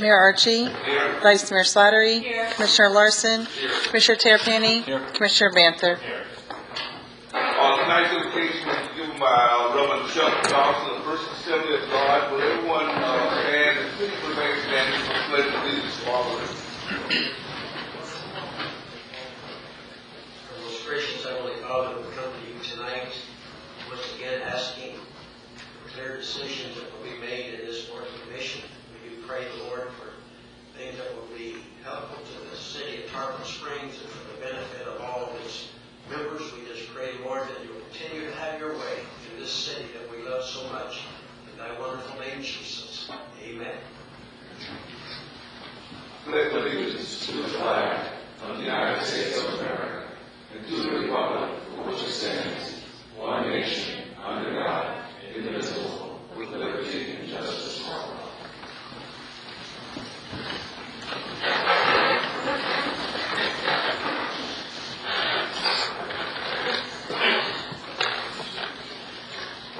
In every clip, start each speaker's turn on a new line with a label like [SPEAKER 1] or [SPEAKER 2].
[SPEAKER 1] Mayor Archie.
[SPEAKER 2] Here.
[SPEAKER 1] Vice Mayor Slattery.
[SPEAKER 3] Here.
[SPEAKER 1] Commissioner Larson.
[SPEAKER 2] Here.
[SPEAKER 1] Commissioner Terrapini.
[SPEAKER 4] Here.
[SPEAKER 1] Commissioner Banther.
[SPEAKER 2] Tonight's invitation is given by Reverend Chuck Johnson, the First Assembly of God. Will everyone stand and please remain standing for the pledge of allegiance to our Lord?
[SPEAKER 5] Our most gracious Heavenly Father, we come to you tonight, once again asking for clear decisions that will be made in this board commission. We do pray, Lord, for things that will be helpful to the city of Tarpon Springs and for the benefit of all of its members. We just pray, Lord, that you will continue to have your way in this city that we love so much. In thy wonderful name, Jesus. Amen.
[SPEAKER 2] Pledge allegiance to the flag of the United States of America and to the republic for which it stands, one nation, under God, indivisible, with liberty and justice for all.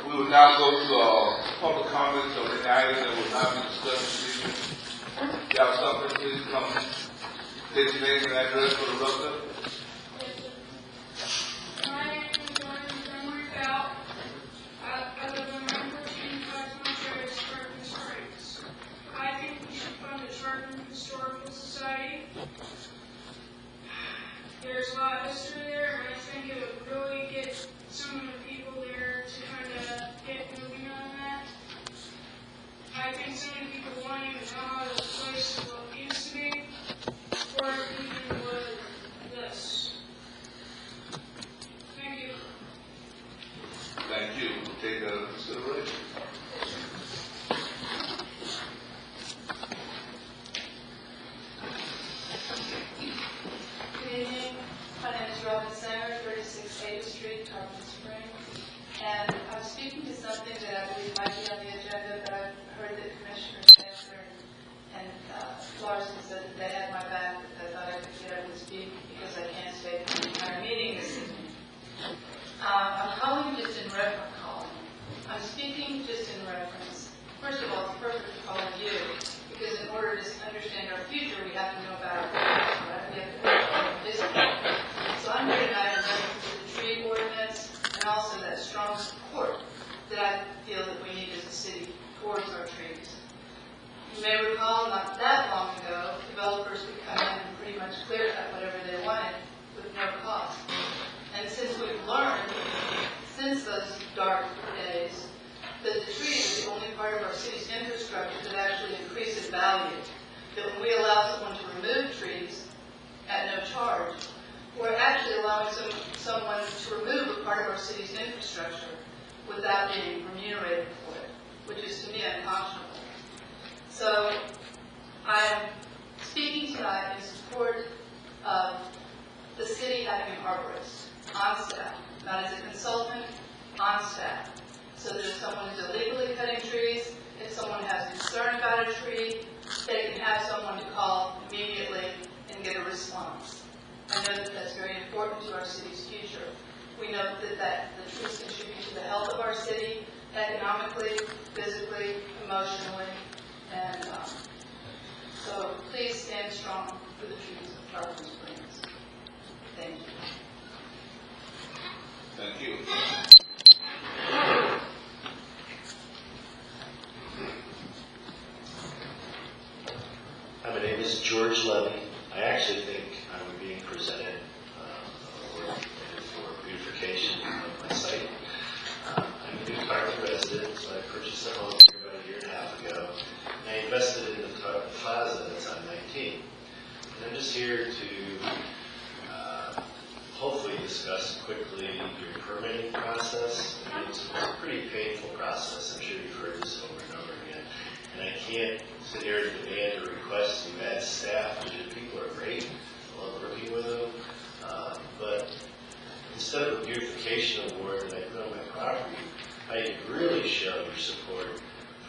[SPEAKER 2] We will now go to public comments on the items that will not be discussed this evening. If you have something, please come state your name and address for the record.
[SPEAKER 3] My name is Lauren Bell. I live on 914 Terrace, Tarpon Springs. I think we should fund the Tarpon Historical Society. There's a lot of history there, and I think it would really get some of the people there to kind of get moving on that. I think so many people won't even know how this place used to be, or even was this. Thank you.
[SPEAKER 2] Thank you. We'll take that into consideration.
[SPEAKER 6] Good evening. My name is Robin Sanger, 36 Ada Street, Tarpon Springs. And I'm speaking to something that I believe might be on the agenda, but I've heard that Commissioner Spencer and Larson said that they had my back, that I thought I could get up and speak because I can't stay for the entire meeting this evening. I'm calling just in reference. I'm speaking just in reference. First of all, it's perfect to call you because in order to understand our future, we have to know about our past, right? We have to know this. So I'm here tonight in reference to the tree ordinance and also that strong support that I feel that we need as a city towards our trees. You may recall not that long ago, developers could come in and pretty much clear cut whatever they wanted with no cost. And since we've learned, since those dark days, that the tree is the only part of our city's infrastructure that actually increases value. That when we allow someone to remove trees at no charge, we're actually allowing someone to remove a part of our city's infrastructure without being remunerated for it, which is to me unconscionable. So I am speaking tonight in support of the city having an arborist on staff, not as a consultant, on staff. So that if someone is illegally cutting trees, if someone has concern about a tree, they can have someone to call immediately and get a response. I know that that's very important to our city's future. We know that the trees contribute to the health of our city, economically, physically, emotionally, and so please stand strong for the trees of Tarpon Springs. Thank you.
[SPEAKER 2] Thank you.
[SPEAKER 5] My name is George Levy. I actually think I'm being presented for beautification of my site. I'm a new Tarpon resident, so I purchased a home here about a year and a half ago. And I invested in the plaza that's on 19. And I'm just here to hopefully discuss quickly your permitting process. I mean, it's a pretty painful process. I'm sure you've heard this over and over again. And I can't sit here and demand or request you add staff, because people are great. I love working with them. But instead of a beautification award that I put on my property, I really show your support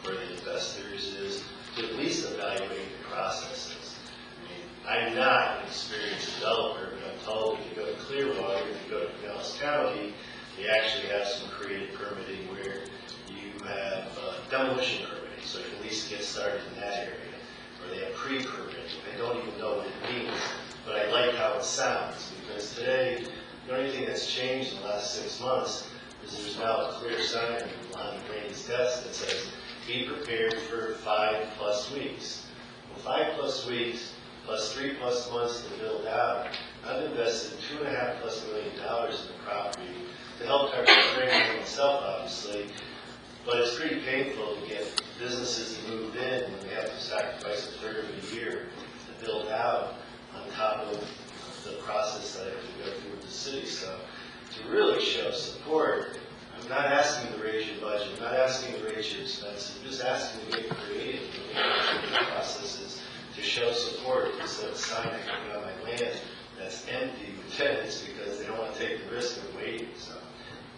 [SPEAKER 5] for the investors is to at least evaluate the processes. I mean, I'm not an experienced developer, but I'm told if you go to Clearwater, if you go to Pinellas County, they actually have some creative permitting where you have demolition permitting, so you can at least get started in that area. or they have pre-permitting. I don't even know what it means, but I like how it sounds, because today, the only thing that's changed in the last 6 months is there's now a clear sign on Lonnie Brady's desk that says, be prepared for 5+ weeks. Well, 5+ weeks plus 3+ months to build out. I've invested $2.5+ million in the property to help Tarpon Springs myself, obviously, but it's pretty painful to get businesses to move in when they have to sacrifice a third of a year to build out on top of the process that I have to go through with the city. So to really show support, I'm not asking to raise your budget, I'm not asking to raise your expenses, I'm just asking to get creative with the processes to show support instead of signing on my land that's empty with tenants because they don't want to take the risk of waiting. So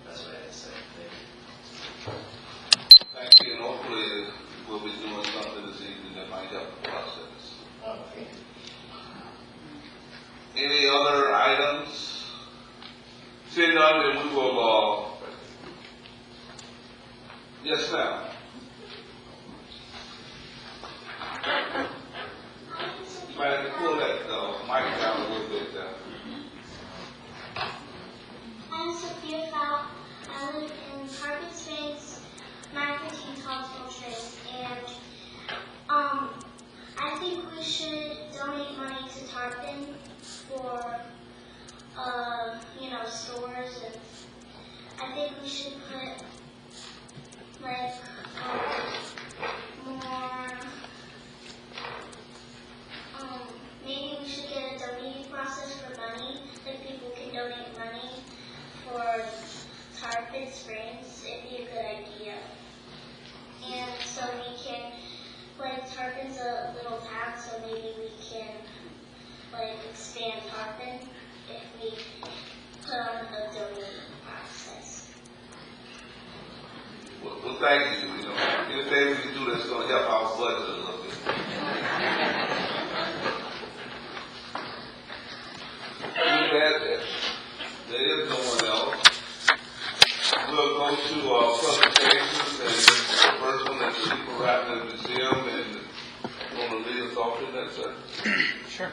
[SPEAKER 5] that's what I had to say. Thank you.
[SPEAKER 2] Thank you, and hopefully we'll be doing something this evening that might help the process.
[SPEAKER 5] Thank you.
[SPEAKER 2] Any other items? Seeing none, then we will, yes ma'am. You might have to pull that mic down a little bit there.
[SPEAKER 4] I'm Sophia Fowl. I live in Tarpon Springs, 915 Collegeville Trace, and I think we should donate money to Tarpon for stores, and I think we should put like more. Maybe we should get a donating process for money, that people can donate money for Tarpon Springs. It'd be a good idea. And so we can, Tarpon's a little town, so maybe we can, expand Tarpon if we put on a donating process.
[SPEAKER 2] Well, thank you. Anything we can do that's going to help our budget a little bit. There is no one else. We'll go to presentations, and the first one is the People Rattler Museum, and you want to lead us off with that, sir?
[SPEAKER 7] Sure.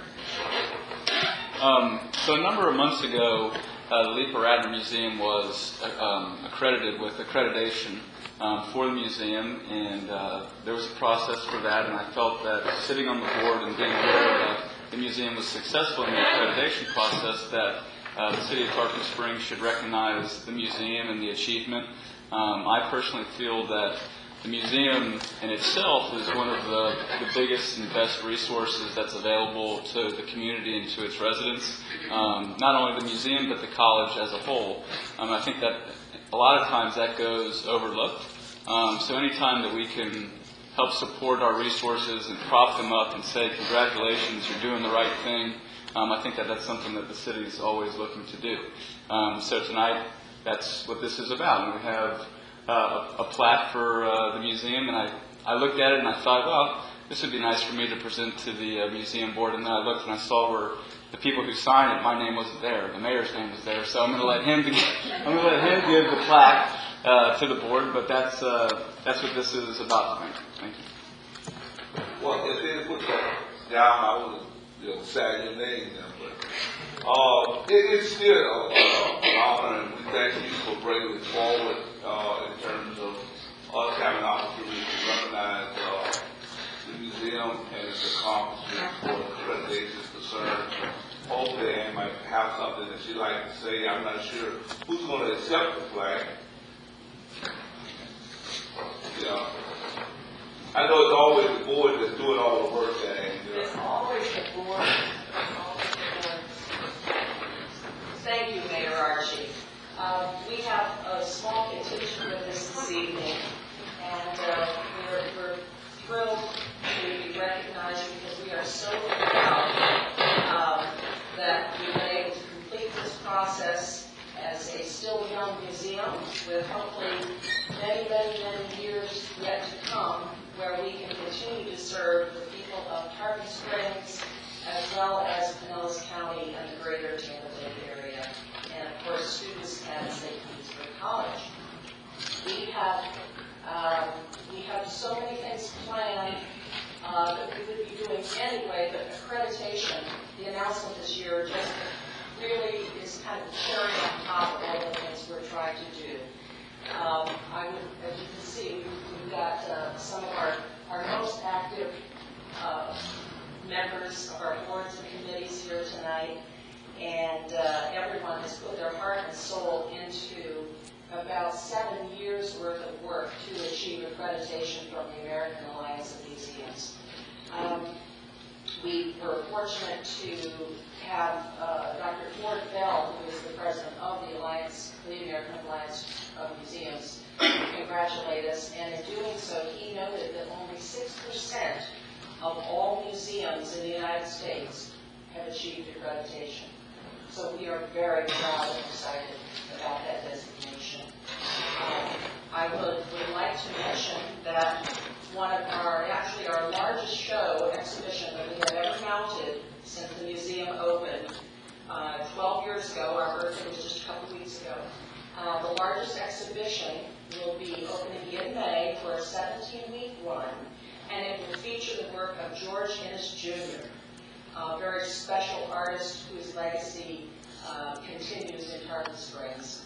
[SPEAKER 7] So a number of months ago, the Leeper Radner Museum was accredited with accreditation for the museum, and there was a process for that, and I felt that sitting on the board and being aware that the museum was successful in the accreditation process, that the city of Tarpon Springs should recognize the museum and the achievement. I personally feel that the museum in itself is one of the biggest and best resources that's available to the community and to its residents. Not only the museum, but the college as a whole. I think that a lot of times that goes overlooked. So anytime that we can help support our resources and prop them up and say, congratulations, you're doing the right thing, I think that that's something that the city is always looking to do. So tonight, that's what this is about. And we have a plaque for the museum, and I looked at it and I thought, well, this would be nice for me to present to the museum board. And then I looked and I saw where the people who signed it, my name wasn't there, the mayor's name was there. So I'm going to let him give the plaque to the board. But that's what this is about tonight. Thank you.
[SPEAKER 2] Well, if they put that down, I would have said your name there, but it's still an honor, and we thank you for bringing it forward in terms of us having an opportunity to recognize the museum and its accomplishments for the accreditation is concerned. Hopefully, Anne might have something that she'd like to say. I'm not sure who's going to accept the flag. Yeah. I know it's always the board that's doing all the work, Anne.
[SPEAKER 8] It's always the board. Thank you, Mayor Archie. We have a small contingent with us this evening, and we're thrilled to be recognized because we are so proud that we've been able to complete this process as a still young museum with hopefully many, many, many years yet to come, where we can continue to serve the people of Tarpon Springs as well as Pinellas County and the greater Tampa Bay area, and of course students as they use for college. We have so many things planned that we would be doing like to do. I would, as you can see, we've got some of our most active members of our boards and committees here tonight, and everyone has put their heart and soul into about 7 years' worth of work to achieve accreditation from the American Alliance of Museums. We were fortunate to have Dr. Ford Bell, who is the president of the Alliance, the American Alliance of Museums, congratulate us, and in doing so, he noted that only 6% of all museums in the United States have achieved accreditation. So we are very proud and excited about that designation. I would like to mention that one of actually our largest show exhibition that we have ever mounted since the museum opened 12 years ago, our birthday was just a couple weeks ago. The largest exhibition will be opening in May for a 17-week run, and it will feature the work of George Innes Jr., a very special artist whose legacy continues in Tarpon Springs.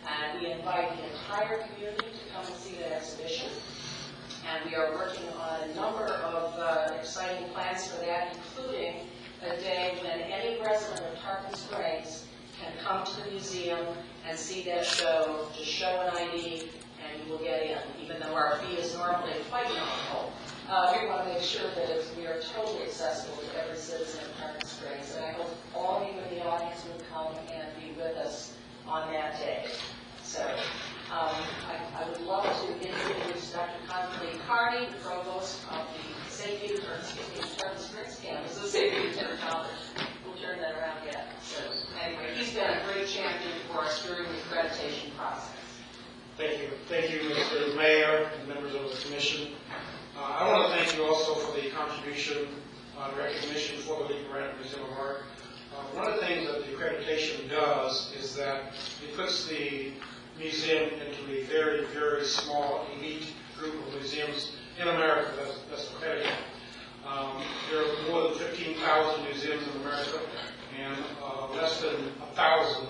[SPEAKER 8] And we invite the entire community to come and see that exhibition. And we are working on a number of exciting plans for that, including a day when any resident of Tarpon Springs can come to the museum and see that show, just show an ID, and you will get in, even though our fee is normally quite nominal. We want to make sure that we are totally accessible to every citizen of Tarpon Springs, and I hope all of you in the audience will come and be with us on that day. So I would love to introduce Dr. Conley Carney, the provost of the St. Peter, Tarpon Springs campus of St. Peter College. We'll turn that around yet. So anyway, he's been a great champion for us during the accreditation process.
[SPEAKER 9] Thank you. Thank you, Mr. Mayor and members of the Commission. I want to thank you also for the contribution and recognition for the League Grant Museum of Art. One of the things that the accreditation does is that it puts the museum into a very, very small, elite group of museums in America that's accredited. There are more than 15,000 museums in America, and less than 1,000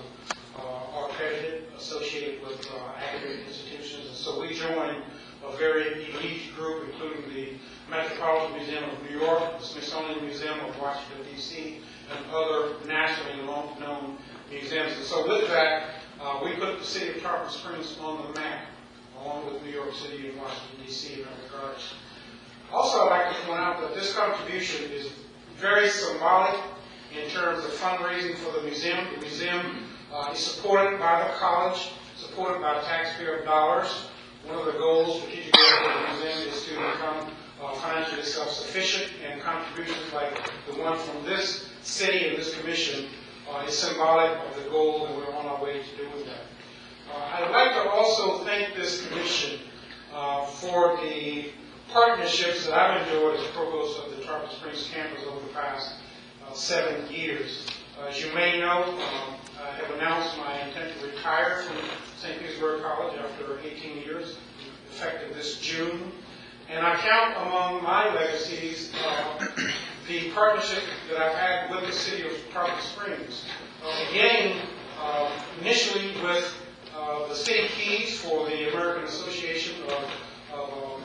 [SPEAKER 9] are accredited, associated with academic institutions. And so we join a very elite group, including the Metropolitan Museum of New York, the Smithsonian Museum of Washington, D.C., and other nationally known museums. And so with that, we put the city of Tarpon Springs on the map, along with New York City and Washington, D.C. in that regard. Also, I'd like to point out that this contribution is very symbolic in terms of fundraising for the museum. The museum is supported by the college, supported by taxpayer dollars. One of the goals, strategic goals of the museum is to become financially self-sufficient, and contributions like the one from this city and this commission is symbolic of the goal, and we're on our way to doing that. I'd like to also thank this commission for the partnerships that I've enjoyed as provost of the Tarpon Springs campus over the past 7 years. As you may know, I have announced my intent to retire from St. Petersburg College after 18 years, effective this June. And I count among my legacies the partnership that I've had with the city of Tarpon Springs, beginning initially with the city keys for the American Association of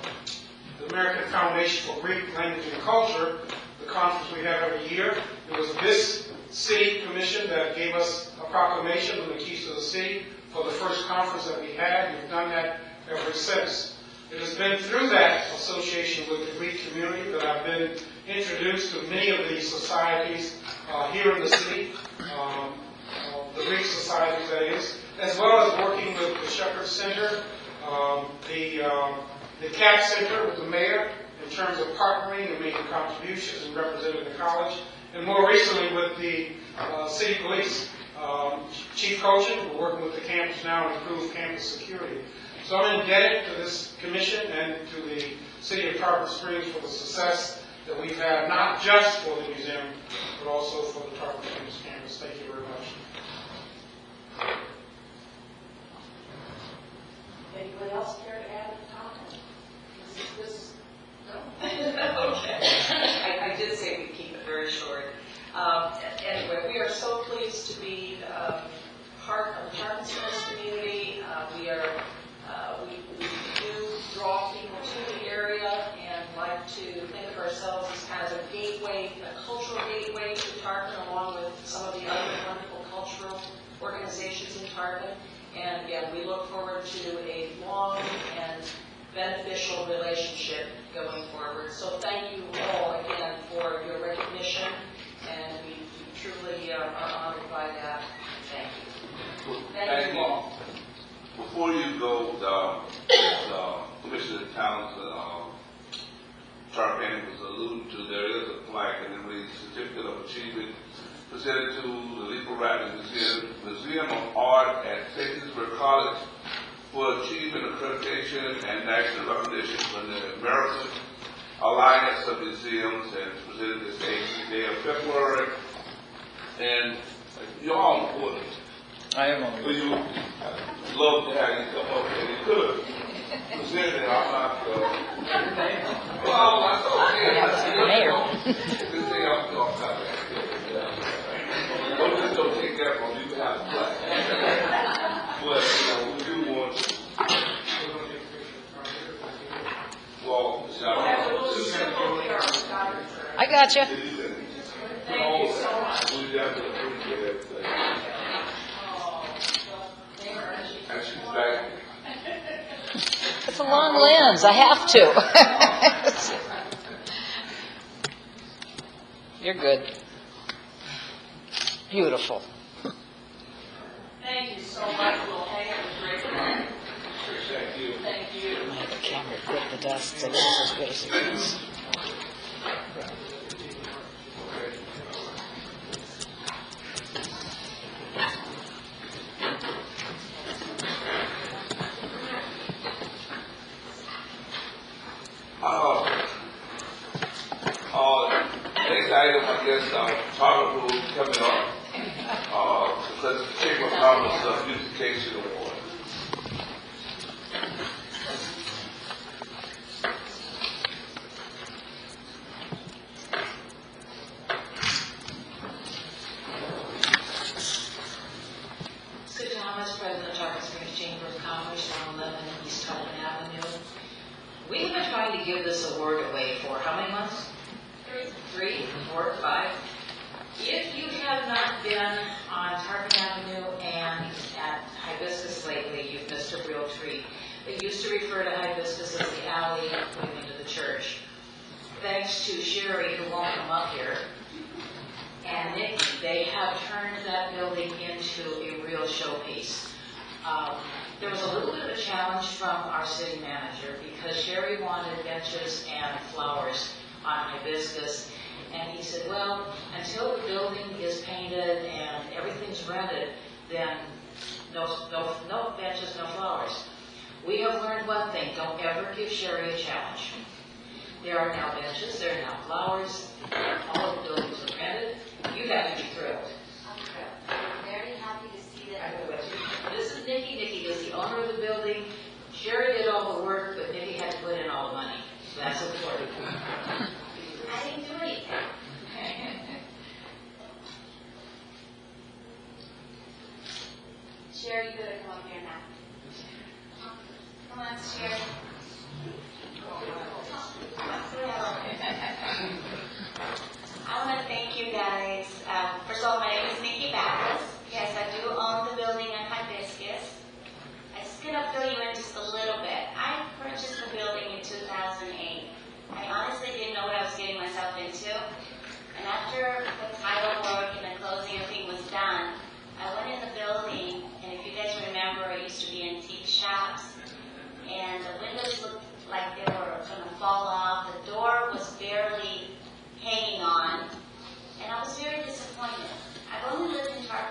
[SPEAKER 9] the American Foundation for Greek Language and Culture, the conference we have every year. It was this city commission that gave us a proclamation on the keys to the city for the first conference that we had. We've done that ever since. It has been through that association with the Greek community that I've been introduced to many of these societies here in the city, the Greek societies that is, as well as working with the Shepherd Center, the CAP Center with the mayor in terms of partnering and making contributions and representing the college, and more recently with the city police chief coaching. We're working with the campus now to improve campus security. So I'm indebted to this commission and to the city of Tarpon Springs for the success that we've had, not just for the museum, but also for the Tarpon Springs campus. Thank you very much.
[SPEAKER 8] Anybody else care to add a comment? No? Okay. I did say we'd keep it very short. Anyway, we are so pleased to be part of the Tarpon Springs community. organizations in Tarpon. And again, we look forward to a long and beneficial relationship going forward. So thank you all again for your recognition, and we truly are honored by that. Thank you. Thank you all.
[SPEAKER 2] Before you go, Commissioner Townsend, Tarpon was alluding to, there is a plaque and a certificate of achievement presented to the Leeper Rattler Museum of Art at St. College for achievement accreditation and national recognition from the American Alliance of Museums, and presented this 18th day of February. And you're all important.
[SPEAKER 1] I am on.
[SPEAKER 2] So you love to have you come up, and you could have presented it. I'm not. Well, that's okay.
[SPEAKER 1] Mayor.
[SPEAKER 2] This thing I'm talking about. Don't just don't take that from you. You have to play. But we do want to. Well,
[SPEAKER 1] I got you.
[SPEAKER 8] Thank you so much.
[SPEAKER 2] We definitely appreciate it. And she's back.
[SPEAKER 1] It's a long lens. I have to. You're good. Beautiful.
[SPEAKER 8] Thank you so much. We'll hang it with great honor.
[SPEAKER 2] Thank you.
[SPEAKER 8] Thank you.
[SPEAKER 1] I have the camera clip the dust so this is as good as it is.
[SPEAKER 2] Next item, I guess, Tarpon will be coming up. Because the Chamber of Commerce Beautification Award.
[SPEAKER 8] Sue Thomas, President of Tarpon Springs Chamber of Commerce, 111 East Tarpon Avenue. We have been trying to give this award away for how many months? 3, 4, 5. If you have not been on Tarpon Avenue and at Hibiscus lately, you've missed a real treat. They used to refer to Hibiscus as the alley going into the church. Thanks to Sherry, who won't come up here, and Nikki, they have turned that building into a real showpiece. There was a little bit of a challenge from our city manager because Sherry wanted benches and flowers on Hibiscus, and he said, well, until the building is painted and everything's rented, then no benches, no flowers. We have learned one thing: don't ever give Sherry a challenge. There are now benches, there are now flowers, all of the buildings are rented. You have to be thrilled.
[SPEAKER 4] I'm very happy to see that.
[SPEAKER 8] This is Nikki. Nikki is the owner of the building. Sherry did all the work, but Nikki had to put in all the money. So that's important.
[SPEAKER 4] I didn't do anything. Sherry, you better come up here now. Come on, Sherry. I want to thank you guys. First of all, my name is Nikki Backus. Yes, I do own the building on Hibiscus. I'm just going to fill you in just a little bit. I purchased the building in 2008. I honestly didn't know what I was getting myself into. And after the title work and the closing, everything was done, I went in the building, and if you guys remember, it used to be antique shops, and the windows looked like they were going to fall off. The door was barely hanging on, and I was very disappointed. I've only lived in Tarpon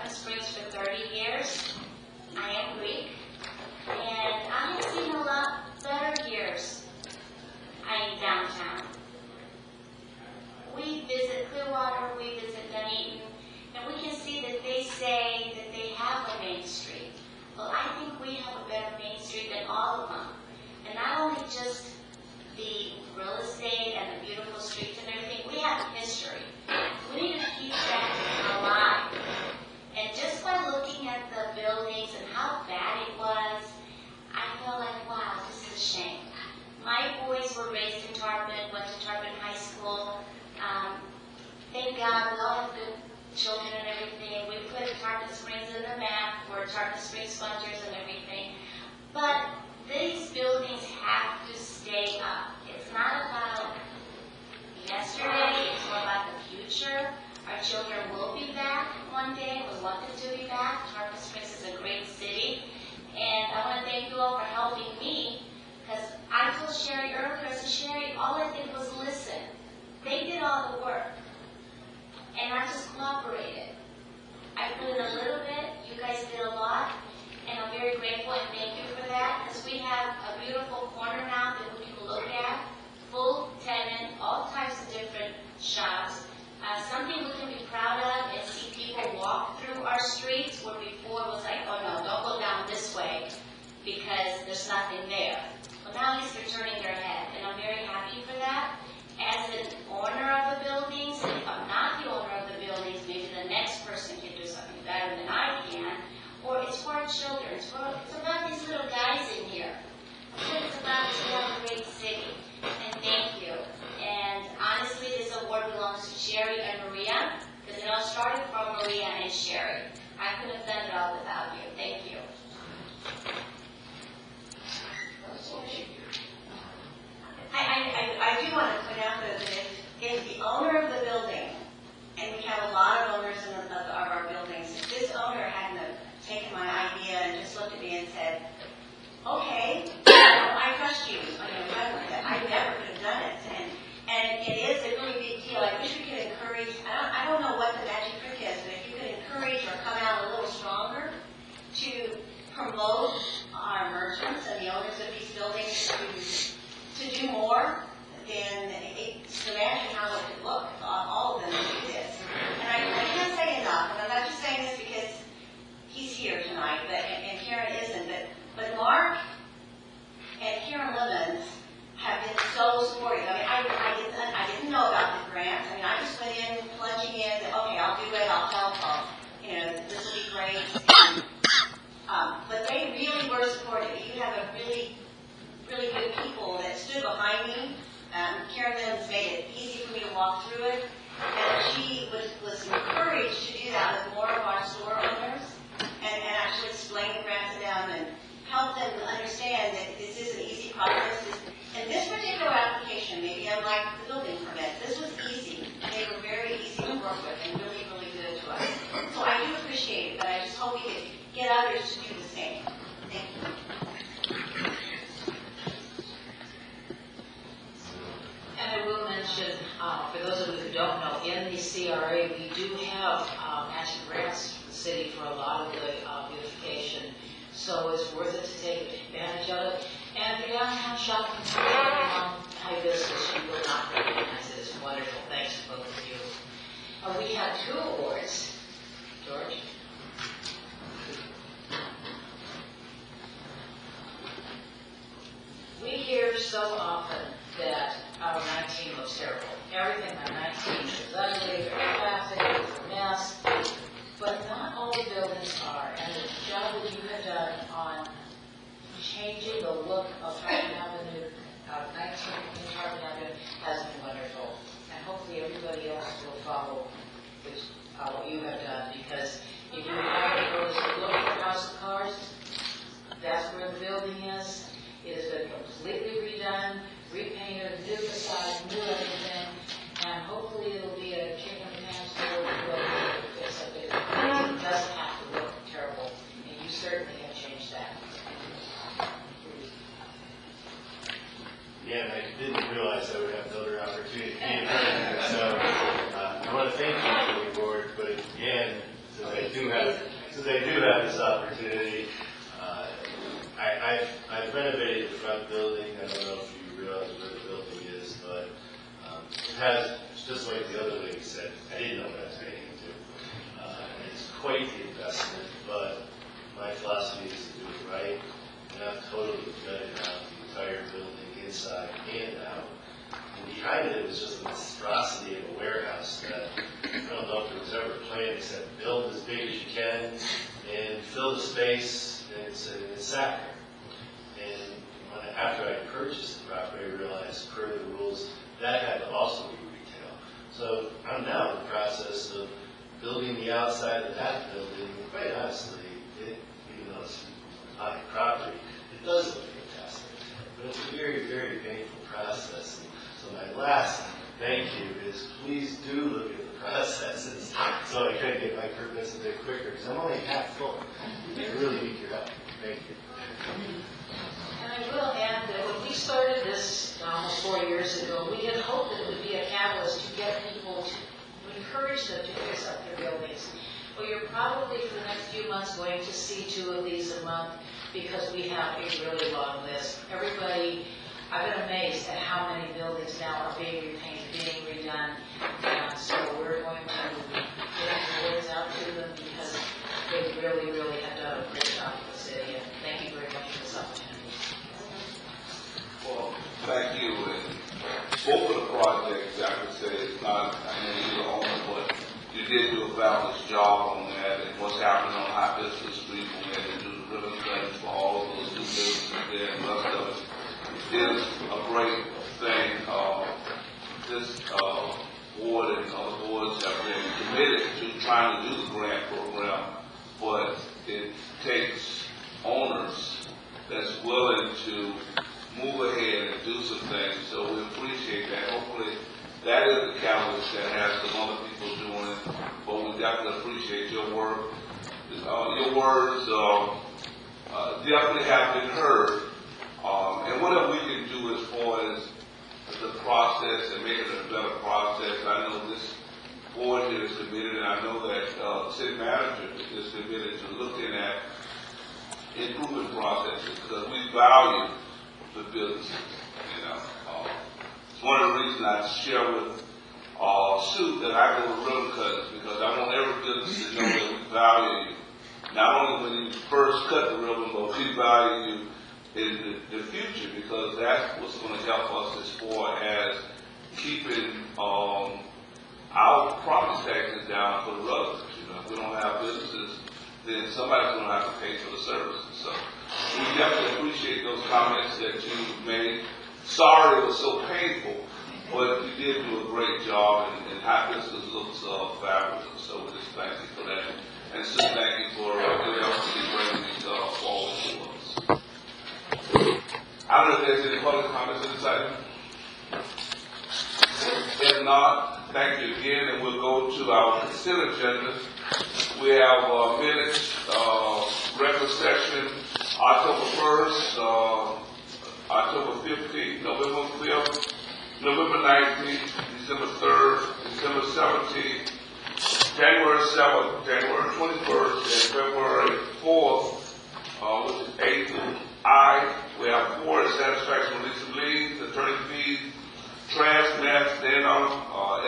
[SPEAKER 4] Tarpon Springs sponsors and everything. But these buildings have to stay up. It's not about yesterday, it's more about the future. Our children will be back one day. We want them to be back. Tarpon Springs is a great city. And I want to thank you all for helping me, because I told Sherry earlier, I said, Sherry, all I did was listen. They did all the work. And I just cooperated. I put in a little bit, you guys did a lot, and I'm very grateful and thank you for that, because we have a beautiful corner now that we can look at, full tenant, all types of different shops. Something we can be proud of and see people walk through our streets, where before it was like, oh no, don't go down this way because there's nothing there. Well, now at least they're turning their head, and I'm very happy for that. As an owner of the buildings, if I'm not the owner of the buildings, maybe the next person can do something better than I can, or it's for our children. It's about these little guys in here. It's about this one great city. And thank you. And honestly, this award belongs to Sherry and Maria, because it all started from Maria and Sherry. I couldn't have done it all without you. Thank you.
[SPEAKER 10] I do want to point out that if the owner of the building, and we have a lot of owners of our buildings, if this owner hadn't have taken my idea and just looked at me and said, okay, I trust you. I never could have done it. And it is a really big deal. I wish we could encourage, I don't know what the magic trick is, but if you could encourage or come out a little stronger to promote our merchants and the owners of these buildings to do more, then just imagine how it could look if all of them do this. And I can't say enough, and I'm not just saying this because he's here tonight, and Karen isn't, but Mark and Karen Lemons have been so supportive. I mean, I didn't know about the grant. I mean, I just went in, plunging in, okay, I'll do it, I'll help, this will be great. But they really were supportive. You have a really good people that stood behind me. Karen Lemons made it easy for me to walk through it. And she was encouraged to do that with more of our store owners and actually explain the grant to them and help them understand that this is an easy process. And this particular application, maybe unlike the building permit, this was easy. They were very easy to work with and really, really good to us. So I do appreciate it, but I just hope we could get others to do the same. Thank you.
[SPEAKER 8] And I will mention, for those of you who don't know, in the CRA, we do have matching grants for the city for a lot of the beautification. So it's worth it to take advantage of it. And for downtown shopping, Hibiscus, you will not recognize it. It's wonderful. Thanks to both of you. We have 2 awards. George? We hear so often that our 19 looks terrible. Everything on 19 is ugly, very plastic, it's a mess. But not all the buildings are. And the job that you have done on changing the look of Tarpon Avenue, 19 in Tarpon Avenue, has been wonderful. And hopefully everybody else will follow what you have done. Because if you have to go to look at the House of Cards, that's where the building is. It has been completely redone, repainted, new facade, new everything, and hopefully it'll be a kick in the pants for the fix of it. It doesn't have to look terrible, and you certainly have changed that.
[SPEAKER 5] Yeah, and I didn't realize I would have another opportunity to be in front of you. So I want to thank you for the award, but again, since I do have this opportunity, I've renovated the front building. I don't know if you realize where the building is, but it has, just like the other lady said, I didn't know what I was getting into. It's quite the investment, but my philosophy is to do it right. And I've totally gutted out the entire building, inside and out. And behind it was just a monstrosity of a warehouse that I don't know if there was ever a plan except build as big as you can and fill the space, and it's sacred. And after I purchased the property, I realized per the rules that had to also be retail. So I'm now in the process of building the outside of that building. Quite honestly,
[SPEAKER 8] encourage them to fix up their buildings. Well, you're probably for the next few months going to see 2 of these a month because we have a really long list. Everybody, I've been amazed at how many buildings now are being repainted, being redone. And so we're going to get the words out to them because they really, really have done a great job for the city. And thank you very much for this opportunity.
[SPEAKER 2] Well, thank you. And both of the projects, I would say, it's not, I know you're the owner, but you did do a fabulous job on that. And what's happening on High Business Street when we had to do the ribbon cuttings for all of those new businesses there and the rest of it is a great thing. This board and other boards have been committed to trying to do the grant program, but it takes owners that's willing to move ahead and do some things. So we appreciate that. Hopefully that is the catalyst that has some other people doing it, but we definitely appreciate your work. Your words definitely have been heard. And whatever we can do as far as the process and making it a better process, I know this board here is committed, and I know that the city manager is committed to looking at improvement processes because we value the businesses. You know, it's one of the reasons I share with Sue that I go to ribbon cutters because I want every business to know that we value you. Not only when you first cut the ribbon, but we value you in the future because that's what's going to help us as far as keeping our property taxes down for the residents. You know, if we don't have businesses, then somebody's going to have to pay for the services. So we definitely appreciate those comments that you made. Sorry it was so painful, but you did do a great job, and High Business looks fabulous. So we just thank you for that. And so thank you for your help in bringing these forward to us. I don't know if there's any public comments on this item. If not, thank you again, and we'll go to our consent agenda. We have minutes, regular session, October 1st, October 15th, November 5th, November 19th, December 3rd, December 17th, January 7th, January 21st, and February 4th, which is 8 through I. We have 4 satisfaction release of liens, attorney fees, Transnet,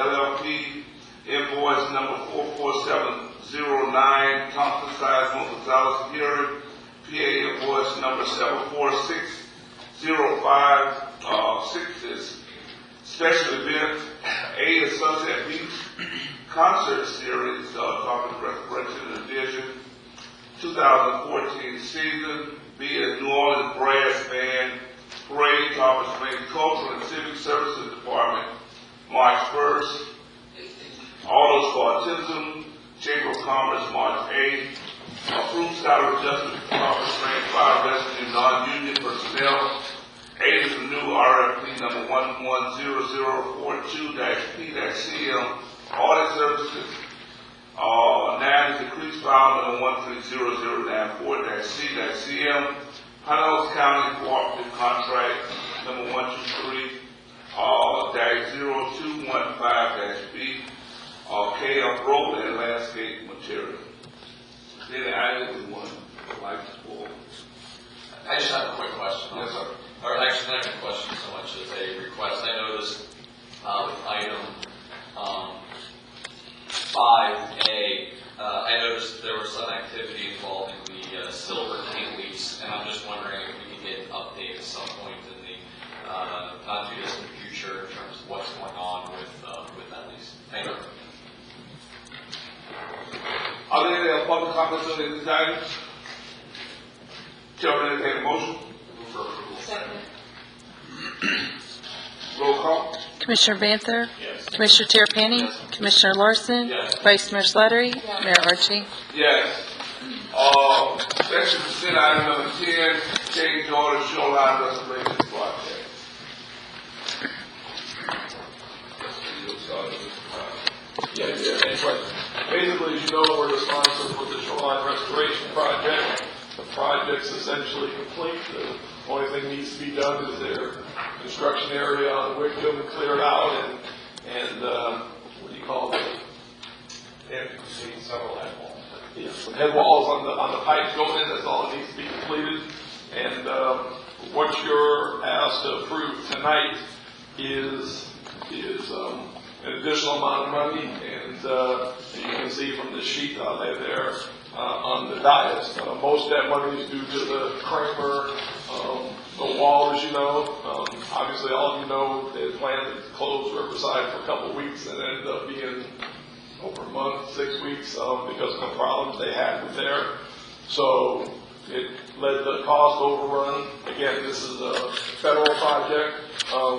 [SPEAKER 2] LLP, invoice number 44709, Thompson Size Gonzalez hearing, PA invoice number 74605, 6 is special event, A is Sunset Beach concert series, Thompson Restoration and Vision, 2014 season. B is New Orleans Brass Band Parade, Tarpon Springs Cultural and Civic Services Department, March 1st. Autos for Autism, Chamber of Commerce, March 8th. Approved salary adjustment for Tarpon Springs Fire Rescue non-union personnel. 8 is the new RFP number 110042-P-CM, audit services. 9 is decreased file number 130094-C-CM, Pinellas County Cooperative Contract number 123-0215-B, KF Road and Landscape Material. Then I would want to like to pull.
[SPEAKER 11] I just have a quick question.
[SPEAKER 2] Yes, sir.
[SPEAKER 11] Or actually, not a question so much as a request. I noticed with item 5A, I noticed there was some activity involving the silver tank lease, and I'm just wondering if we can get an update at some point in the not too distant future in terms of what's going on with that lease. Thank you.
[SPEAKER 2] Are there any public comments on these items? Chairman, entertain a motion.
[SPEAKER 11] Move for approval.
[SPEAKER 8] Second.
[SPEAKER 2] Roll call.
[SPEAKER 12] Commissioner Banther?
[SPEAKER 11] Yes.
[SPEAKER 12] Commissioner Terrapini?
[SPEAKER 11] Yes.
[SPEAKER 12] Commissioner Larson?
[SPEAKER 11] Yes.
[SPEAKER 12] Vice Mayor Slattery? Mayor Archie?
[SPEAKER 2] Yes. Section consent item number 10, change order shoreline restoration project.
[SPEAKER 13] Basically, as you know, we're responsible for the shoreline restoration project. The project's essentially complete. The only thing needs to be done is their construction area on Wickham cleared out and what do you call it?
[SPEAKER 2] They have to complete several head walls.
[SPEAKER 13] Yes, the head walls on the pipes going in, that's all that needs to be completed. And what you're asked to approve tonight is an additional amount of money, and you can see from the sheet on there on the dais. Most of that money is due to the Kramer, the wall, as you know. Obviously, all of you know they had planned to close Riverside for a couple of weeks, and it ended up being over a month, 6 weeks, because of the problems they had with there. So it led to cost overrun. Again, this is a federal project.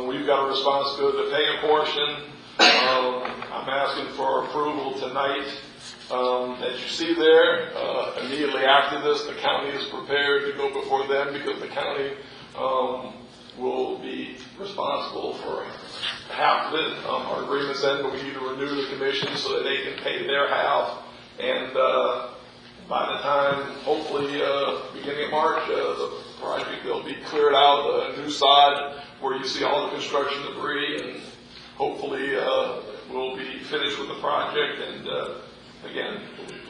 [SPEAKER 13] We've got a responsibility to pay a portion. I'm asking for approval tonight. As you see there, immediately after this, the county is prepared to go before them because the county will be responsible for half of it. Our agreement's end, but we need to renew the commission so that they can pay their half. And by the time, hopefully, beginning of March, the project will be cleared out, a new sod where you see all the construction debris, and hopefully we'll be finished with the project. And again,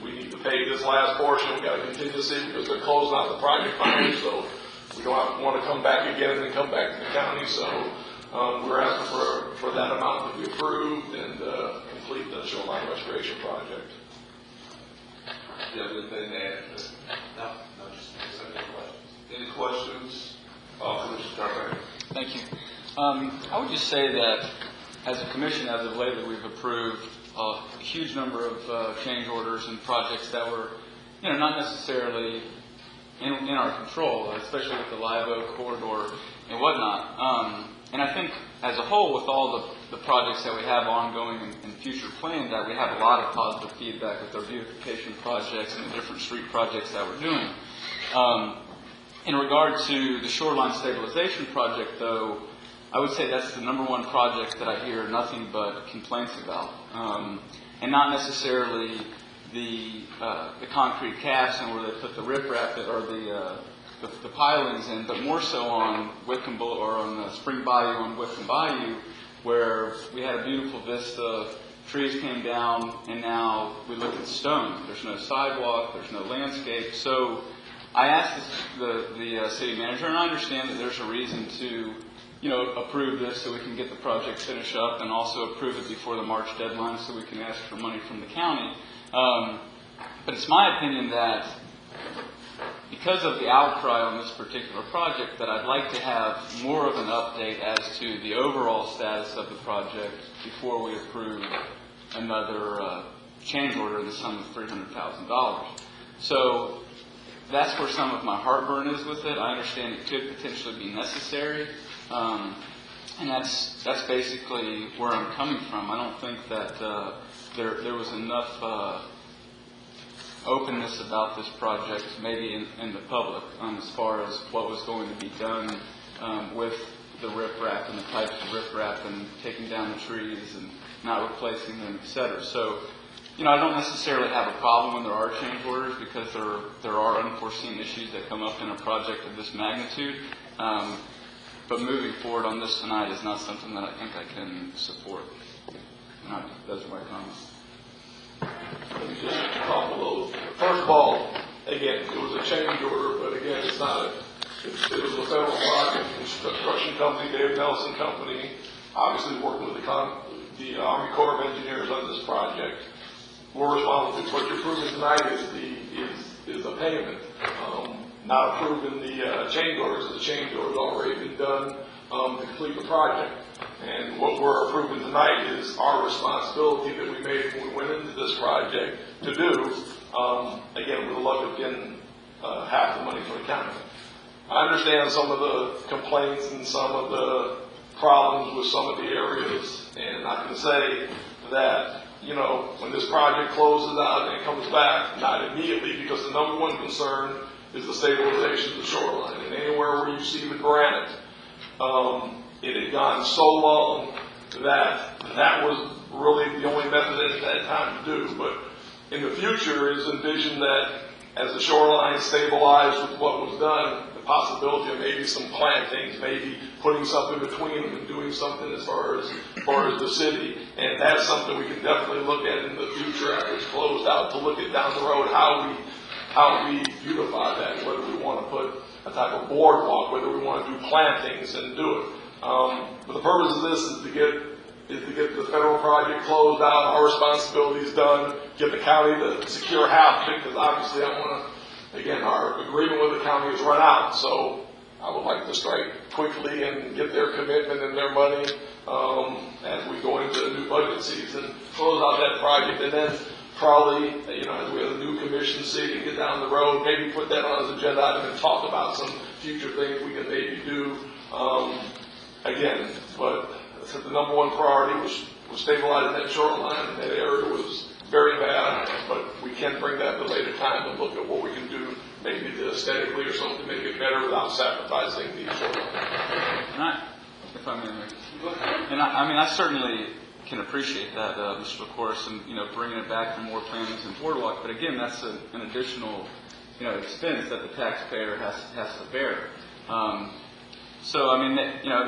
[SPEAKER 13] we need to pay this last portion. We've got a contingency because they're closing out the project finally, so we don't want to come back again and then come back to the county. So we're asking for that amount to be approved and complete the shoreline restoration project.
[SPEAKER 2] Do you have anything to add? No, just any questions. Any questions? Commissioner Tarpon.
[SPEAKER 7] Thank you. I would just say that as a commission, as of lately, we've approved a huge number of change orders and projects that were, not necessarily in our control, especially with the Live Oak corridor and whatnot. And I think as a whole, with all the projects that we have ongoing and future planned, that we have a lot of positive feedback with our beautification projects and the different street projects that we're doing. In regard to the shoreline stabilization project, though, I would say that's the number one project that I hear nothing but complaints about. And not necessarily the concrete caps and where they put the riprap or the pilings in, but more so on Wickham or on the Spring Bayou on Wickham Bayou, where we had a beautiful vista, trees came down, and now we look at stone. There's no sidewalk, there's no landscape. So I asked the city manager, and I understand that there's a reason to approve this so we can get the project finished up, and also approve it before the March deadline so we can ask for money from the county. But it's my opinion that because of the outcry on this particular project, that I'd like to have more of an update as to the overall status of the project before we approve another change order in the sum of $300,000. So that's where some of my heartburn is with it. I understand it could potentially be necessary. And that's basically where I'm coming from. I don't think that there was enough openness about this project, maybe in the public, as far as what was going to be done with the riprap and the types of riprap and taking down the trees and not replacing them, etc. So, I don't necessarily have a problem when there are change orders because there are unforeseen issues that come up in a project of this magnitude. But moving forward on this tonight is not something that I think I can support. Those are my comments.
[SPEAKER 13] Let me just talk a little. First of all, again, it was a change order, but again, it's not it was a federal project. Construction company, Dave Nelson Company, obviously working with the Army Corps of Engineers on this project. We're responsible for what you're approving tonight is the payment. Not approving the change orders. The change order's already been done to complete the project. And what we're approving tonight is our responsibility that we made when we went into this project to do, again, with the luck of getting half the money from the county. I understand some of the complaints and some of the problems with some of the areas, and I can say that, when this project closes out and it comes back, not immediately, because the number one concern is the stabilization of the shoreline. And anywhere where you see the granite, it had gone so long that was really the only method at that time to do. But in the future is envision that as the shoreline stabilized with what was done, the possibility of maybe some plantings, maybe putting something between them and doing something as far as the city. And that's something we can definitely look at in the future after it's closed out, to look at down the road how we beautify that, whether we want to put a type of boardwalk, whether we want to do plantings and do it. But the purpose of this is to get the federal project closed out, our responsibilities done, get the county to secure half of it, because obviously I want to, again, our agreement with the county has run out, so I would like to strike quickly and get their commitment and their money as we go into the new budget season, close out that project, and then probably, as we have a new commission seat and get down the road, maybe put that on as agenda item and talk about some future things we can maybe do. Again, but the number one priority was stabilizing that shoreline. That area was very bad, but we can bring that at a later time and look at what we can do, maybe aesthetically or something to make it better without sacrificing the shoreline.
[SPEAKER 7] If I may, and I certainly can appreciate that, Mr. LaCourse, and bringing it back for more plantings and boardwalk. But again, that's an additional expense that the taxpayer has to bear. So it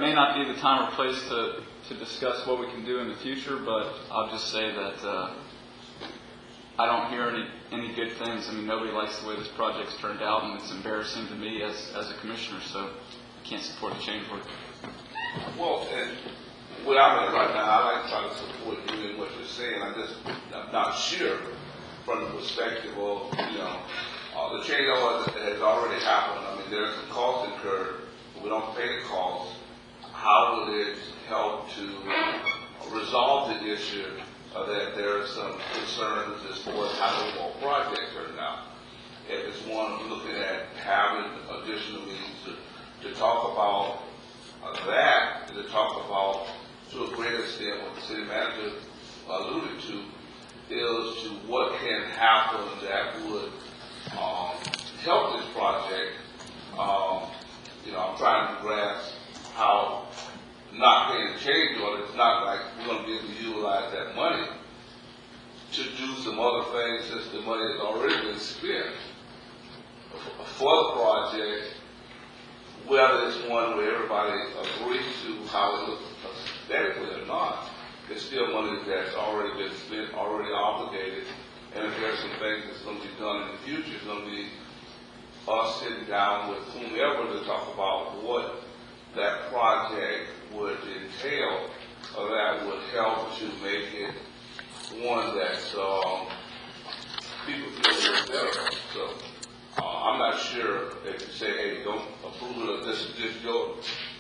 [SPEAKER 7] may not be the time or place to discuss what we can do in the future, but I'll just say that I don't hear any good things. Nobody likes the way this project's turned out, and it's embarrassing to me as a commissioner. So I can't support the change order.
[SPEAKER 2] Well, and where I'm at right now, I like to try to support you in what you're saying. I'm not sure from the perspective of, the change order that has already happened. There's a cost incurred. We don't pay the cost. How will it help to resolve the issue that there are some concerns as far as how the whole project turned out? If it's one looking at having additional means to talk about that, to talk about, to a great extent, what the city manager alluded to, is to what can happen that would help this project. I'm trying to grasp how not paying the change order, it's not like we're going to be able to utilize that money to do some other things since the money has already been spent for the project, whether it's one where everybody agrees to how it looks aesthetically or not. It's still money that's already been spent, already obligated, and if there's some things that's going to be done in the future, it's going to be us sitting down with whomever to talk about what that project would entail, or that would help to make it one that people feel a little better. So I'm not sure if you say, hey, don't approve it, or this is just your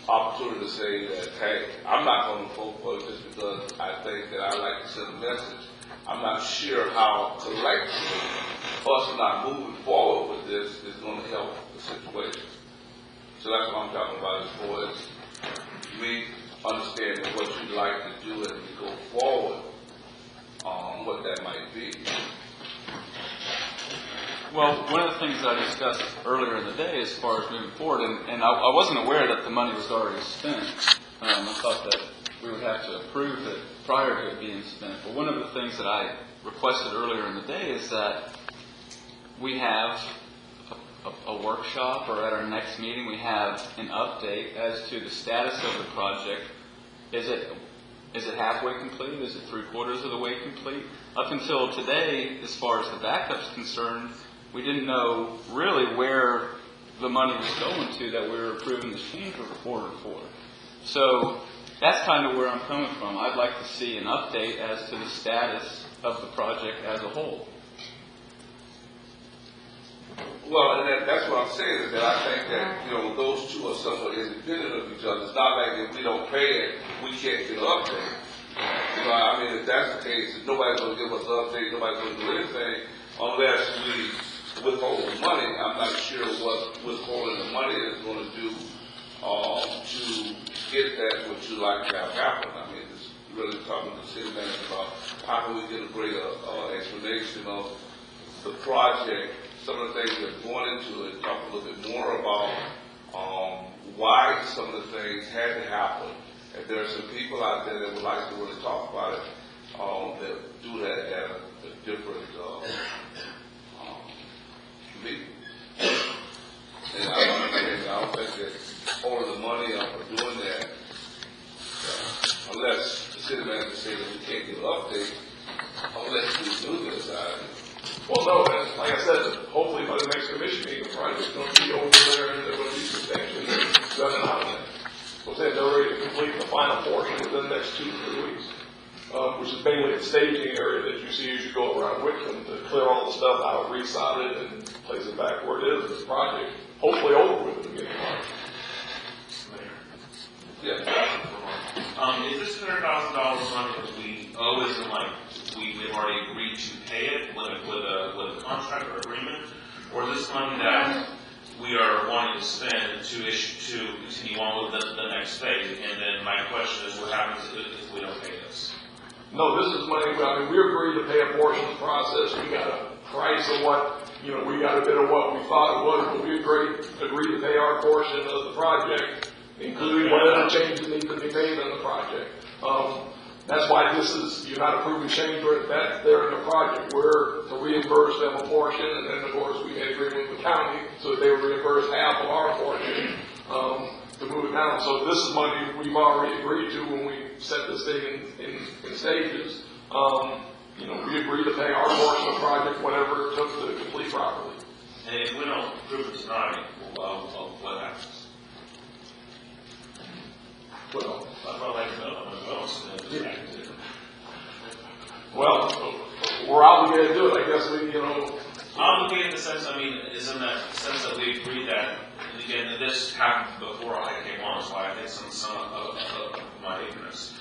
[SPEAKER 2] opportunity to say that, hey, I'm not going to vote for it just because I think that I like to send a message. I'm not sure how collectively us not moving forward with this is going to help the situation. So that's what I'm talking about as far as me understanding what you'd like to do as we go forward, what that might be.
[SPEAKER 7] Well, one of the things I discussed earlier in the day as far as moving forward, and I wasn't aware that the money was already spent. I thought that we would have to approve it prior to it being spent. But one of the things that I requested earlier in the day is that we have a workshop, or at our next meeting we have an update as to the status of the project. Is it halfway complete? Is it 3/4 of the way complete? Up until today, as far as the backup's concerned, we didn't know really where the money was going to that we were approving the change order for. So that's kind of where I'm coming from. I'd like to see an update as to the status of the project as a whole.
[SPEAKER 2] Well, and that's what I'm saying, is that I think that, those two are somewhat independent of each other. It's not like if we don't pay it, we can't get an update. If that's the case, if nobody's going to give us an update, nobody's going to do anything unless we withhold the money. I'm not sure what withholding the money is going to do to get that what you like to have happen. It's really talking to the city manager about how can we get a greater explanation of the project, some of the things that are going into it, talk a little bit more about why some of the things had to happen. If there are some people out there that would like to really talk about it, that do that at a different get all of the money out for doing that, unless the city manager says that we can't give an update, unless we do this.
[SPEAKER 13] Well, no, and like I said, hopefully by the next commission meeting, the project's going to be over there and there will be substantially done and out of it. So they're ready to complete the final portion within the next 2 to 3 weeks, which is mainly the staging area that you see as you go around Wickland to clear all the stuff out, resod it, and place it back where it is. This project, hopefully over with at the beginning of March.
[SPEAKER 2] Yeah.
[SPEAKER 14] Is this $200,000 money that we owe? Is it like we've already agreed to pay it with a contract or agreement, or is this money that we are wanting to spend to continue on with the next phase? And then my question is, what happens if we don't pay this?
[SPEAKER 13] No, this is money. I mean, we agreed to pay a portion of the process. We got a price of what, we got a bit of what we thought it was, but we agreed to pay our portion of the project, including whatever changes need to be made on the project. That's why you're not approving change order, that's there in the project. We're to reimburse them a portion, and then of course we made agreement with the county so that they would reimburse half of our portion to move it down. So this is money we've already agreed to when we set this thing in stages. We agreed to pay our portion of the project, whatever it took to complete properly.
[SPEAKER 14] And if we don't approve it tonight, what happens?
[SPEAKER 13] Well,
[SPEAKER 14] I'd like to know.
[SPEAKER 13] Well, we're obligated to do it. I guess
[SPEAKER 14] Obligated in the sense, is in that sense that we agreed that, and again, this happened before I came on, so I think some of my ignorance.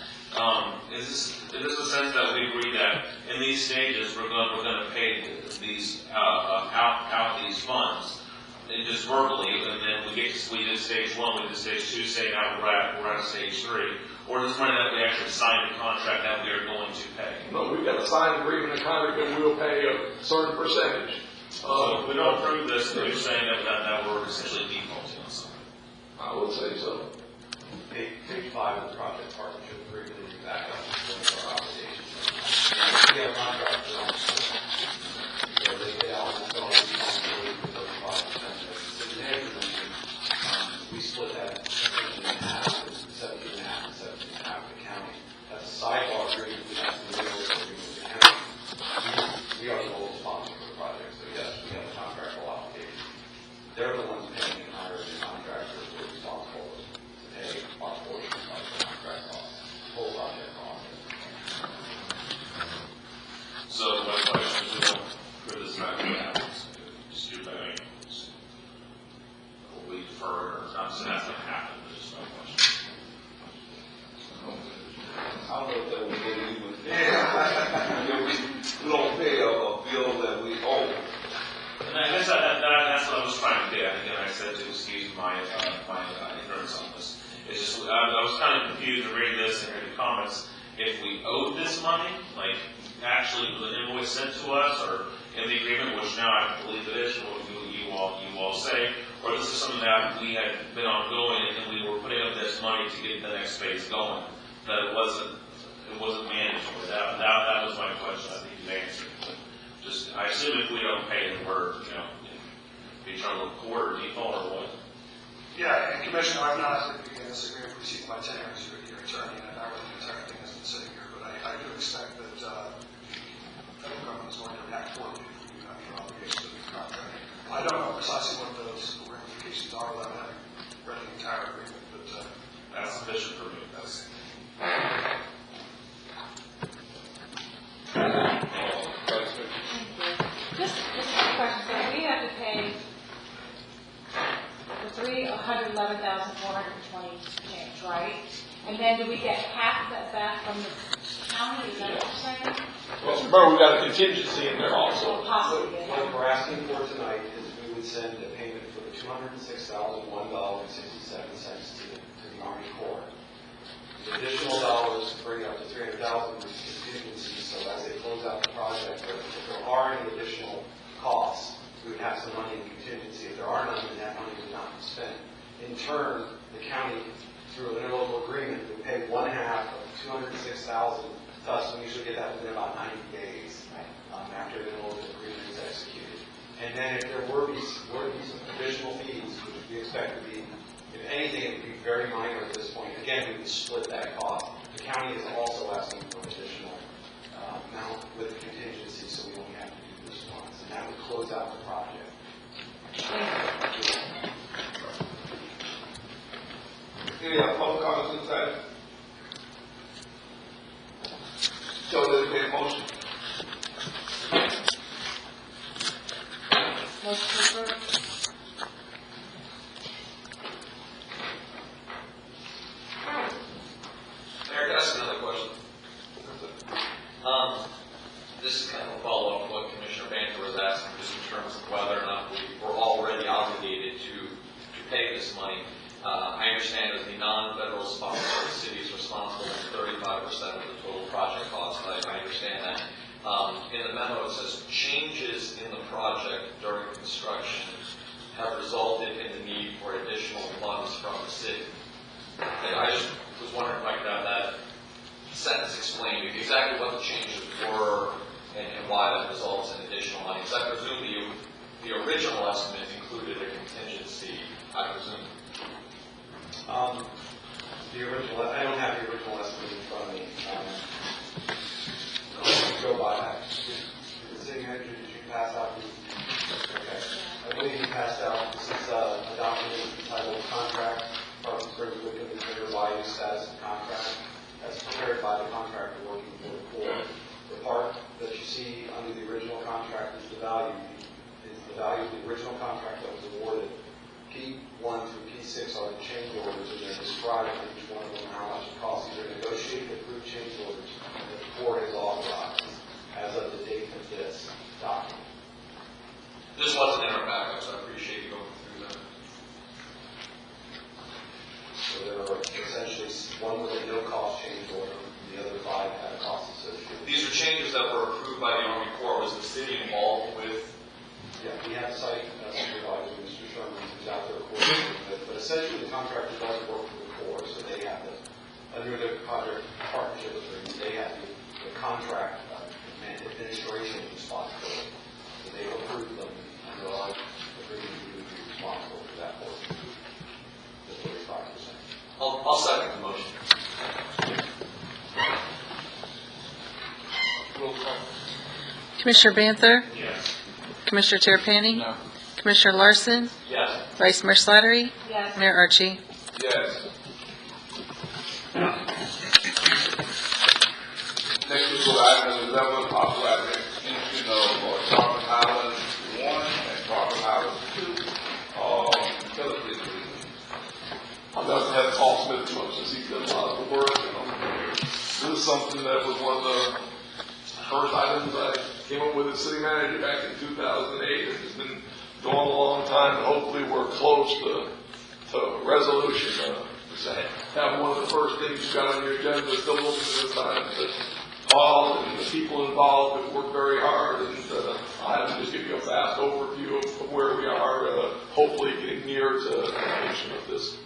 [SPEAKER 14] Is this a sense that we agree that in these stages we're going to pay these out these funds, and just verbally, and then we did stage 1, we did stage 2, say now we're at stage 3, or is this money that we actually signed a contract that we are going to pay?
[SPEAKER 13] No, we've got a signed agreement and contract that we'll pay a certain percentage.
[SPEAKER 14] So if we don't approve this, then you're saying that we're essentially defaulting on something.
[SPEAKER 13] I would say so.
[SPEAKER 15] Page 5 of the project partnership agreement is back up to our obligations. We have a contract for so they get out and go responsibility for 35%. So we split that in half, 17.5 and 17.5 with the county. That's a sidebar agreement. We have to deal with the county. We are the local sponsor for the project, so yes, we have a contractual obligation. They're the ones paying and hiring the contractors. We're responsible to pay our portion of the contract costs, full project costs.
[SPEAKER 14] So my question is, we don't approve this matter, what happens? Just do that. Will we defer, or I'm saying that's going to happen, but just my question.
[SPEAKER 2] I don't know if that will get even. We don't pay a bill that we owe.
[SPEAKER 14] And I guess that's what I was trying to get at. Again, I said to excuse my ignorance on this. It's just, I was kind of confused to read this and hear the comments. If we owed this money, like actually the invoice sent to us, or in the agreement, which now I believe it is, what you all say, or this is something that we had been ongoing and we were putting up this money to get the next phase going, that it wasn't mandatory. That was my question. I think you answered it. Just, I assume if we don't pay it, we're, be trying to look court or default or what?
[SPEAKER 9] Yeah, and Commissioner, I'm not in this agreement received my tenure as your attorney, and I really the entire thing isn't sitting here, but I do expect that the federal government is going to react for you if you do not meet obligations of the contract. I don't know precisely what those ramifications are without having read the entire agreement, but
[SPEAKER 14] that's sufficient for me. That's
[SPEAKER 16] Just a question. So we have to pay the $311,420 change, right? And then do we get half of that back from the county? Is that what you're saying?
[SPEAKER 13] Well, remember, we've got a contingency in there also.
[SPEAKER 16] Possibly.
[SPEAKER 15] What we're asking for tonight is we would send a payment for the $206,001.67 to the Army Corps. The additional dollars bring up to $300,000 for contingency, so as they close out the project, if there are any additional costs, we would have some money in contingency. If there are none, then that money would not be spent. In turn, the county, through an interlocal agreement, would pay one half of $206,000 to us. We usually get that within about 90 days after the interlocal agreement is executed. And then if there were to be some additional fees, which we expect to be anything that would be very minor at this point. Again, we can split that cost. The county is also asking for an additional amount with the contingency, so we only have to do this once, and that would close out the project.
[SPEAKER 13] Any other public comments inside? So there's a motion.
[SPEAKER 16] Motion approved.
[SPEAKER 11] Mayor, can I ask another question? This is kind of a follow-up to what Commissioner Banter was asking, just in terms of whether or not we're already obligated to pay this money. I understand as the non-federal sponsor, the city is responsible for 35% of the total project cost. I understand that. In the memo, it says changes in the project during construction have resulted in the need for additional funds from the city. Okay, I just was wondering if I could have that sentence explained, exactly what the changes were and why that results in additional money. Because I presume the original estimate included a contingency, I presume.
[SPEAKER 15] The original, I don't have the original estimate in front of me. Go by that. The city manager, did you pass out? Okay. I believe you passed out. This is a document entitled Contract, Tarpon Springs Wickham Consider Value Status of Contract. That's prepared by the contractor working for the Corps. The part that you see under the original contract is the value of the original contract that was awarded. P1 through P6 are the change orders, and they're described for each one of them how much it costs. These are negotiated approved change orders that the Corps has authorized as of the date of this document.
[SPEAKER 11] This wasn't in our backup, so I appreciate you going through that.
[SPEAKER 15] So there are essentially one with a no-cost change order, and the other 5 had a cost associated.
[SPEAKER 11] These are changes that were approved by the Army Corps. Was the city involved with?
[SPEAKER 15] Yeah, we have site supervisor, Mr. Sherman, who's out there coordinating with, but essentially the contractor does work for the Corps, so they have under the project partnership agreement, they have the contract and administration responsibility. So they approve them under our agreement, we would be responsible for that portion, the 35%.
[SPEAKER 11] I'll second the motion.
[SPEAKER 13] Roll call.
[SPEAKER 12] Commissioner Banther?
[SPEAKER 14] Yes.
[SPEAKER 12] Commissioner Terrapini?
[SPEAKER 7] No.
[SPEAKER 12] Commissioner Larson?
[SPEAKER 11] Yes.
[SPEAKER 12] Vice Mayor Slattery?
[SPEAKER 16] Yes.
[SPEAKER 12] Mayor Archie?
[SPEAKER 13] Yes. Next we go to item 11, authorizing extension of Tarpon Highlands 1 and Tarpon Highlands 2, utility agreement. I'm going to have Paul Smith come up since he's done a lot of the work. This is something that was one of the first items I came up with as city manager back in 2008. It's been going a long time, and hopefully we're close to resolution. Have one of the first things you got on your agenda, still looking at this time, but Paul and the people involved have worked very hard, and I have to just give you a fast overview of where we are, hopefully getting near to completion of this.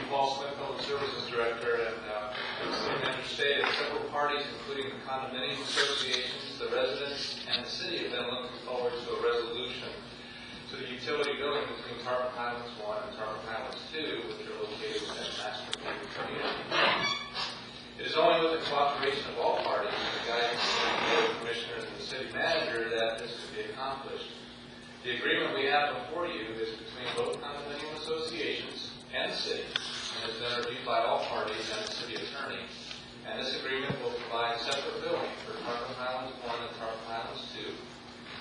[SPEAKER 17] Paul Smith, Public Services Director, and as the city manager stated, several parties, including the condominium associations, the residents, and the city have been looking forward to a resolution to the utility billing between Tarpon Highlands 1 and Tarpon Highlands 2, which are located within master plan community. It is only with the cooperation of all parties and the guidance of the board of commissioners and the city manager that this could be accomplished. The agreement we have before you is between both condominium associations and the city, and has been reviewed by all parties and the city attorney. And this agreement will provide separate billing for Tarpon Highlands 1 and Tarpon Highlands 2.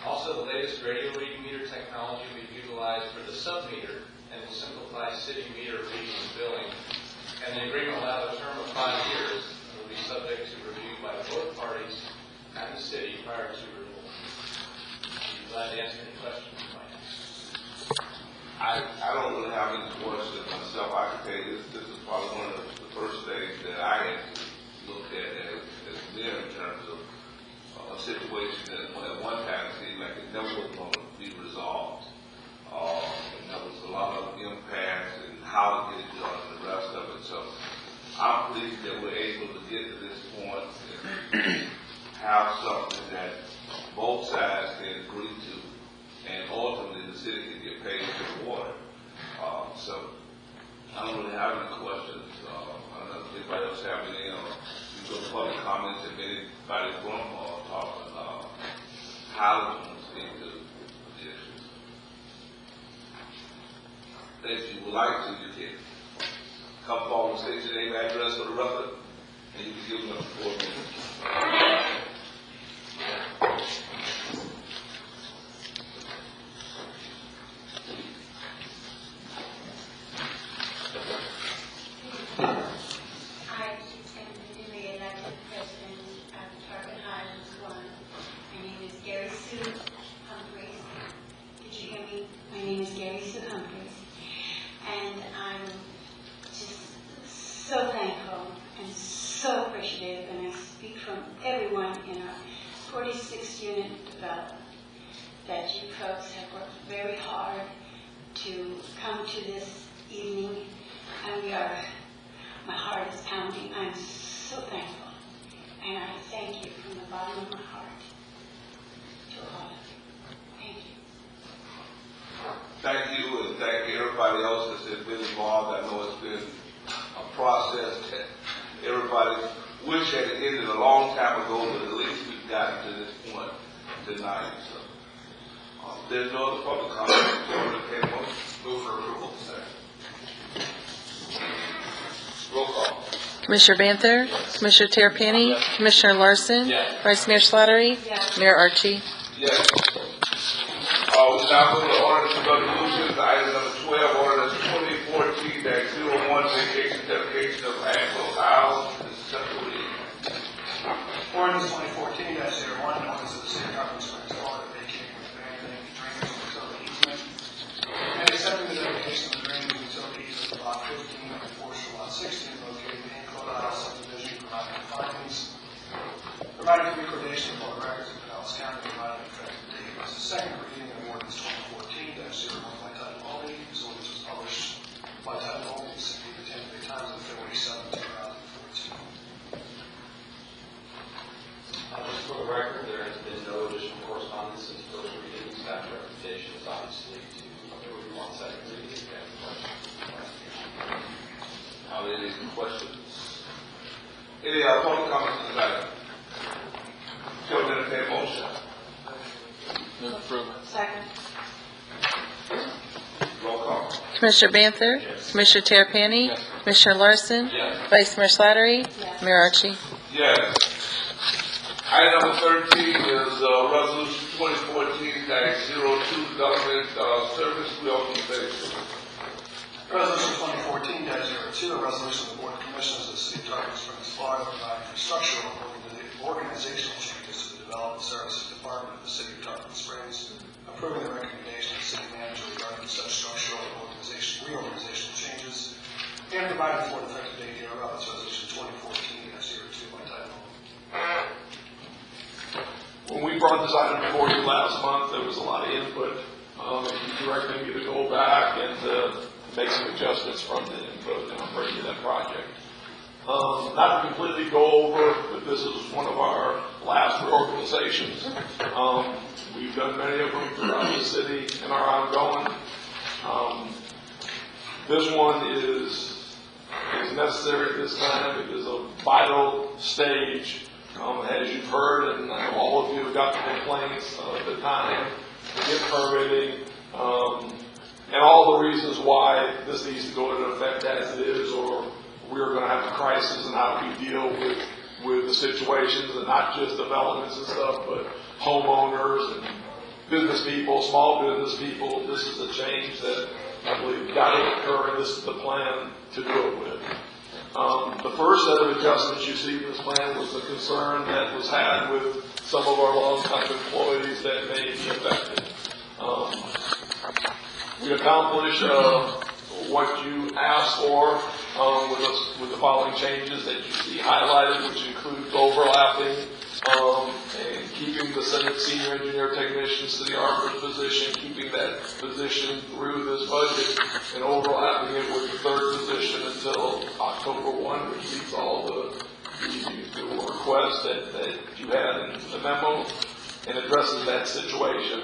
[SPEAKER 17] Also, the latest radio reading meter technology will be utilized for the sub-meter and will simplify city meter reading and billing. And the agreement will have a term of 5 years and will be subject to review by both parties and the city prior to renewal. I'd be glad to answer any questions you might have.
[SPEAKER 2] I don't really have any questions myself. I can tell you this is probably one of the first things that I had looked at as there in terms of a situation that at one time seemed like it never was going to be resolved. And there was a lot of impasse and how to get it done and the rest of it. So I'm pleased that we're able to get to this point and have something that both sides can agree to, and ultimately the city can get paid for the water. would like to, you can come forward and state your name, address for the record, and you can give them up to 4 minutes.
[SPEAKER 10] I am the newly elected president of Tarpon Highlands 1. My name is Gary Sue Humphreys. Did you hear me? My name is Gary Sue Humphreys. And I'm just so thankful and so appreciative, and I speak from everyone in our 46th unit development, that you folks have worked very hard to come to this evening, and my heart is pounding. I'm so thankful, and I thank you from the bottom of my heart to all of you. Thank you.
[SPEAKER 2] Thank you, and thank everybody else that's been involved. I know it's been a process that everybody wish had ended a long time ago, but at least we've gotten to this point tonight. So, there's no other public comment. Move for approval. Roll call.
[SPEAKER 12] Commissioner Banther? Commissioner Terrapini? Commissioner Larson? Vice Mayor Slattery? Mayor Archie?
[SPEAKER 2] Yes. We now move to ordinance and resolutions. Item number 12, ordinance 2014-01, vacation dedication of Anglo House. This is central reading.
[SPEAKER 9] Ordinance 2014-01, ordinance of the City of Tarpon Springs, Florida, vacating and abandoning the drainage utility easement and accepting the dedication of the drainage utility easement of Lot 15 and portion of Lot 16 located in Code Isle subdivision, providing findings, providing for recordation of all records of Pinellas County, providing an effective date. This is the second reading of ordinance 2014-01 by title only. This ordinance was published by title only in the City of the Tampa Bay Times on February 7, 2014.
[SPEAKER 15] Just for the record, there has been no additional correspondence since first reading. Staff recommendation is obviously to approve on second reading. If you have any questions?
[SPEAKER 2] Any public comments on this item? Joe, entertain a motion.
[SPEAKER 7] Move approval.
[SPEAKER 16] Second.
[SPEAKER 2] Roll call.
[SPEAKER 12] Commissioner Banther? Commissioner Terrapini? Commissioner Larson? Vice Mayor Slattery? Mayor Archie?
[SPEAKER 2] Yes. Item number 13 is resolution 2014-02, government service reorganization.
[SPEAKER 9] Resolution 2014-02, a resolution of the Board of Commissioners of the City of Tarpon Springs, Florida, providing for structural organizational changes to the Development Services Department of the City of Tarpon Springs, approving the recommendation of the City Manager regarding such structural reorganizational changes, and providing for an effective date hereof. It's resolution 2014-02 by title only.
[SPEAKER 13] When we brought this item before you last month, there was a lot of input. You directed me to go back and make some adjustments from the input and bring you that project. Not to completely go over, but this is one of our last reorganizations. We've done many of them throughout the city and are ongoing. This one is necessary at this time. It is a vital stage. As you've heard, and all of you have got the complaints at the time to get permitting, and all the reasons why this needs to go into effect as it is, or we're going to have a crisis in how we deal with the situations, and not just developments and stuff, but homeowners and business people, small business people. This is a change that I believe got to occur, and this is the plan to do it with. The first set of adjustments you see in this plan was the concern that was had with some of our long-time employees that may be affected. We accomplished what you asked for with the following changes that you see highlighted, which includes overlapping and keeping the senior engineer technician city arbiter's position, keeping that position through this budget, and overlapping it with the third position until October 1, which meets all the requests that you had in the memo, and addresses that situation.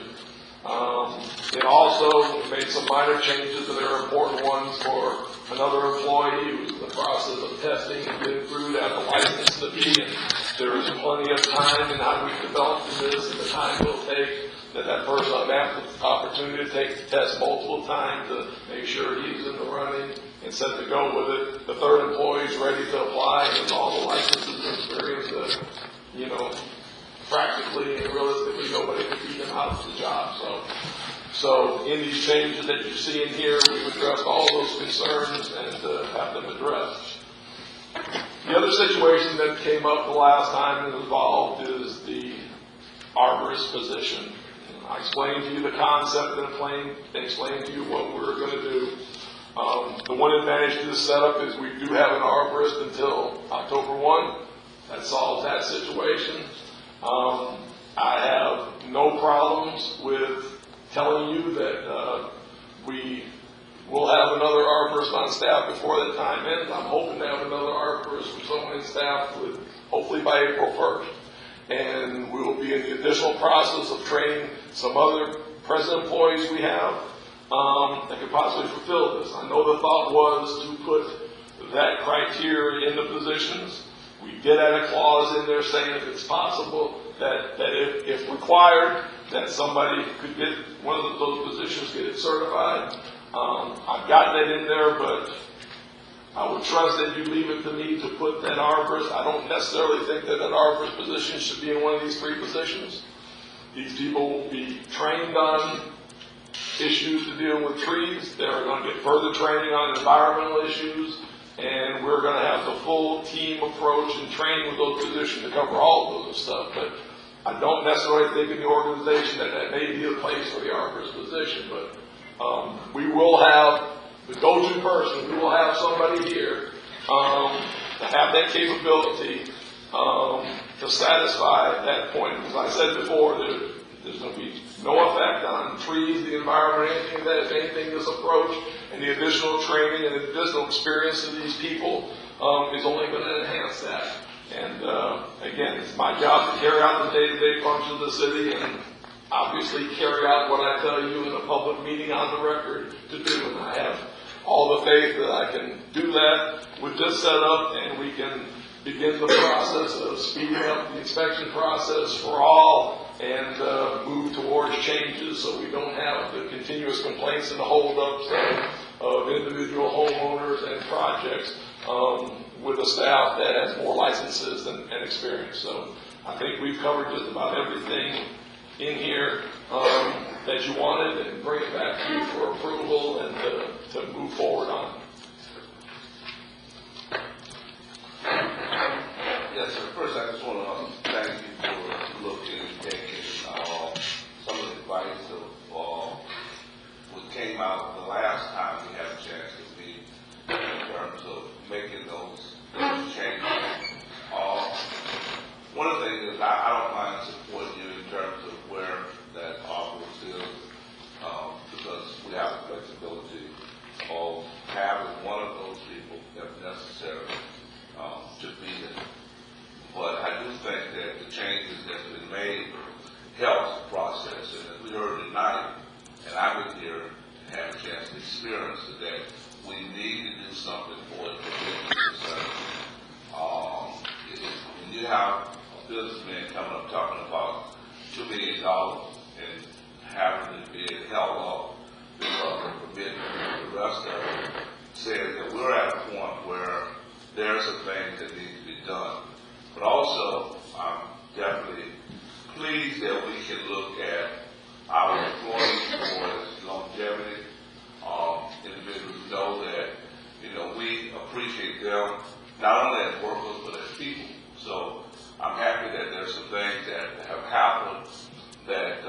[SPEAKER 13] It also made some minor changes that are important ones for another employee who's in the process of testing and getting through to have a license to be, and there is plenty of time in how we've developed this and the time it'll take that person will have the opportunity to take the test multiple times to make sure he's in the running and set to go with it. The third employee is ready to apply, and all the licenses and experience that, you know, practically and realistically nobody could keep him out of the job. So in these changes that you see in here, we've addressed all those concerns and have them addressed. The other situation that came up the last time and involved is the arborist position. I explained to you the concept and explained to you what we're going to do. The one advantage to this setup is we do have an arborist until October 1. That solves that situation. I have no problems with telling you that we will have another arborist on staff before that time ends. I'm hoping to have another arborist from someone in staff hopefully by April 1st. And we will be in the additional process of training some other present employees we have that could possibly fulfill this. I know the thought was to put that criteria in the positions. We did add a clause in there saying if it's possible that if required, that somebody could get one of those positions, get it certified. I've got that in there, but I would trust that you leave it to me to put that arborist. I don't necessarily think that an arborist position should be in one of these three positions. These people will be trained on issues to deal with trees. They're going to get further training on environmental issues, and we're going to have the full team approach and training with those positions to cover all of those stuff. But I don't necessarily think in the organization that may be a place for the arborist position, but we will have the go-to person. We will have somebody here to have that capability to satisfy that point. As I said before, there's going to be no effect on trees, the environment, anything of that. If anything, this approach and the additional training and the additional experience of these people is only going to enhance that. And again, it's my job to carry out the day-to-day functions of the city and obviously carry out what I tell you in a public meeting on the record to do. And I have all the faith that I can do that with this setup, and we can begin the process of speeding up the inspection process for all and move towards changes so we don't have the continuous complaints and the holdups of individual homeowners and projects with a staff that has more licenses and experience. So I think we've covered just about everything in here that you wanted, and bring it back to you for approval and to move forward on.
[SPEAKER 2] Yes, sir. First, I just want to thank you for looking and taking some of the advice of what came out the last time we had a chance to meet in terms of making those changes. One of the things is I don't mind supporting you in terms of where that office is because we have the flexibility of having one of those people if necessary to be there. But I do think that the changes that have been made helps the process. And as we heard tonight, and I've been here and had a chance to experience today, we need to do something for it to be concerned. When you have a businessman coming up talking about $2 million and having to be held up because of commitment to the rest of it, says that we're at a point where there are some things that need to be done. But also, I'm definitely pleased that we can look at our employees for longevity. Individuals know that, we appreciate them not only as workers but as people. So I'm happy that there's some things that have happened that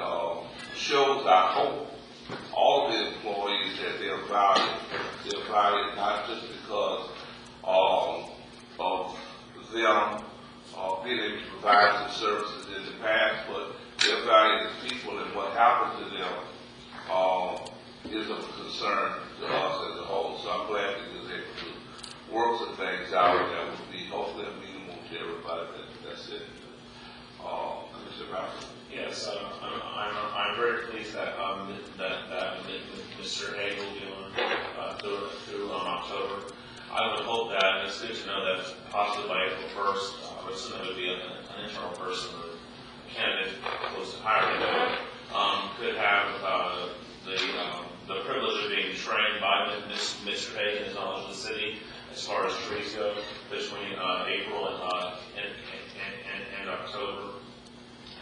[SPEAKER 2] shows I hope all the employees that they're valued. They're valued not just because of them being able to provide some services in the past, but they're valued as people, and what happened to them is of concern to us as a whole. So I'm glad that we was able to work some things out that would be hopefully amenable to everybody. That's it. Mr. Malcolm.
[SPEAKER 14] Yes, I'm very pleased that Mr. Hay will be on through October. I would hope that, and it's good to know that possibly by April 1st, there would be an internal person, a candidate close to hiring. could have the privilege of being trained by Mr. Hay and his knowledge of the city as far as trees go between April and October.